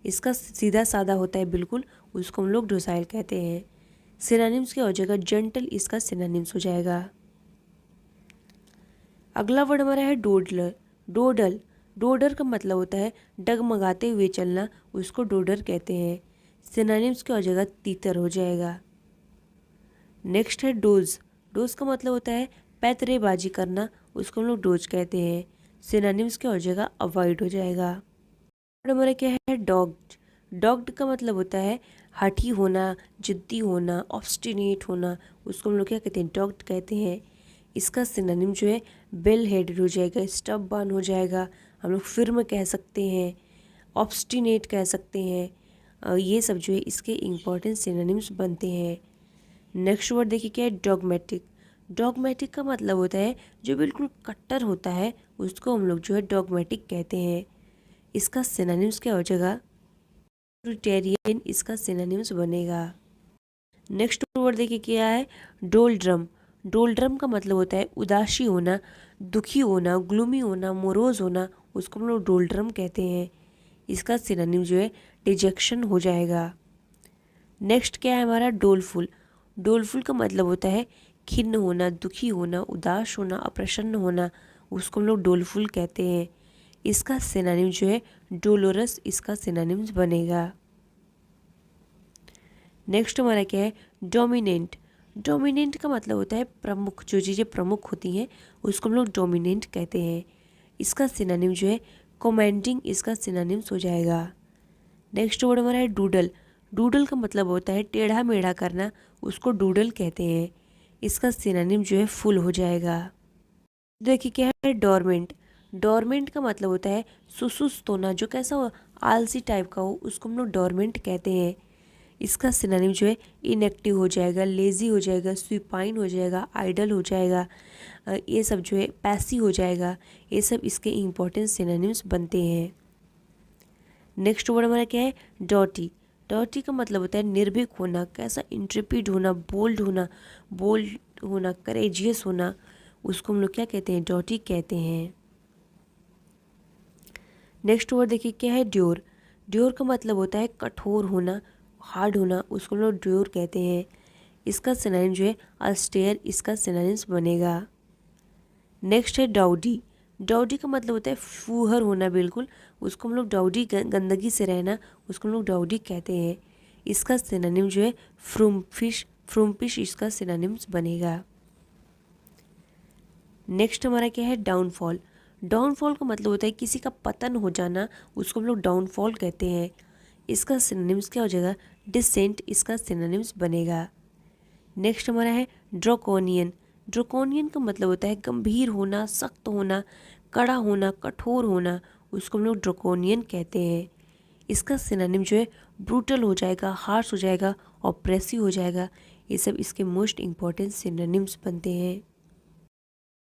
इसका सीधा साधा होता है बिल्कुल, उसको हम लोग डोसाइल कहते हैं। सिनोनिम्स क्या हो जाएगा, जेंटल, इसका सिनोनिम्स हो जाएगा। अगला वर्ड हमारा है डोडलर। डोडल। डोडर का मतलब होता है डगमगाते हुए चलना, उसको डोडर कहते हैं। सिनोनिम्स क्या हो जाएगा, तीतर हो जाएगा। नेक्स्ट है डोज। डोज का मतलब होता है पैतरेबाजी करना, उसको हम लोग डोज कहते हैं। सिनोनिम्स क्या हो जाएगा, अवॉइड हो जाएगा। और हमारा क्या है, डॉग्ड। डॉग्ड का मतलब होता है हठी होना, जिद्दी होना, ऑब्स्टिनेट होना, उसको हम लोग क्या कहते हैं, डॉग्ड कहते हैं। इसका सिनोनिम जो है बेल हेडेड हो जाएगा, स्टबबर्न हो जाएगा, हम लोग फिर्म कह सकते हैं, ऑब्स्टिनेट कह सकते हैं। ये सब जो है इसके इम्पॉर्टेंट सिनोनिम्स बनते हैं। नेक्स्ट वर्ड देखिए क्या है, डॉगमेटिक। डॉगमेटिक का मतलब होता है जो बिल्कुल कट्टर होता है, उसको हम लोग जो है डॉगमेटिक कहते हैं। इसका सिनोनिम्स क्या हो जाएगा, ऑथोरिटेरियन, इसका सिनोनिम्स बनेगा। नेक्स्ट वर्ड देखिए क्या है, डोलड्रम। डोलड्रम का मतलब होता है उदासी होना, दुखी होना, ग्लूमी होना, मोरोज होना, उसको हम लोग डोलड्रम कहते हैं। इसका सिनोनिम जो है डिजेक्शन हो जाएगा। नेक्स्ट क्या है हमारा, डोलफुल। डोलफुल का मतलब होता है खिन्न होना, दुखी होना, उदास होना, अप्रसन्न होना, उसको हम लोग डोलफुल कहते हैं। इसका सिनोनिम जो है डोलोरस, इसका सिनोनिम्स बनेगा। नेक्स्ट हमारा क्या है, डोमिनेंट। डोमिनेंट का मतलब होता है प्रमुख, जो चीज़ें प्रमुख होती हैं उसको हम लोग डोमिनेंट कहते हैं। इसका सिनोनिम जो है कमांडिंग, इसका सिनोनिम्स हो जाएगा। नेक्स्ट वर्ड हमारा है डूडल। डूडल का मतलब होता है टेढ़ा मेढ़ा करना, उसको डूडल कहते हैं। इसका सिनोनिम जो है फुल हो जाएगा। देखिए क्या है, डोरमेंट। डोरमेंट का मतलब होता है सुसुस्त होना, जो कैसा हो, आलसी टाइप का हो, उसको हम लोग डोरमेंट कहते हैं। इसका सिनोनिम जो है इनएक्टिव हो जाएगा, लेज़ी हो जाएगा, सुपाइन हो जाएगा, आइडल हो जाएगा, ये सब जो है पैसी हो जाएगा। ये सब इसके इम्पोर्टेंट सिनोनिम्स बनते हैं। नेक्स्ट वर्ड हमारा क्या है, डॉटी। डॉटी का मतलब होता है निर्भीक होना, कैसा, इंट्रेपिड होना, बोल्ड होना, करेजियस होना, उसको हम लोग क्या कहते हैं, डॉटी कहते हैं। नेक्स्ट वर्ड देखिए क्या है, ड्योर। ड्योर का मतलब होता है कठोर होना, हार्ड होना, उसको हम लोग ड्योर कहते हैं। इसका सिनोनिम जो है अस्टेयर, इसका सिनोनिम्स बनेगा। नेक्स्ट है डाउडी। डाउडी का मतलब होता है फूहर होना बिल्कुल, उसको हम लोग डाउडी, गंदगी से रहना, उसको हम लोग डाउडी कहते हैं। इसका सिनोनिम जो है फ्रूम्पिश, इसका सिनोनिम्स बनेगा। नेक्स्ट हमारा क्या है, डाउनफॉल। डाउनफॉल का मतलब होता है किसी का पतन हो जाना, उसको हम लोग डाउनफॉल कहते हैं। इसका सिनोनिम्स क्या हो जाएगा, डिसेंट, इसका सिनोनिम्स बनेगा। नेक्स्ट हमारा है ड्रैकोनियन। ड्रैकोनियन का मतलब होता है गंभीर होना, सख्त होना, कड़ा होना, कठोर होना, उसको हम लोग ड्रैकोनियन कहते हैं। इसका सिनोनिम जो है ब्रूटल हो जाएगा, हार्श हो जाएगा, ऑप्रेसिव हो जाएगा। ये सब इसके मोस्ट इम्पॉर्टेंट सिनोनिम्स बनते हैं।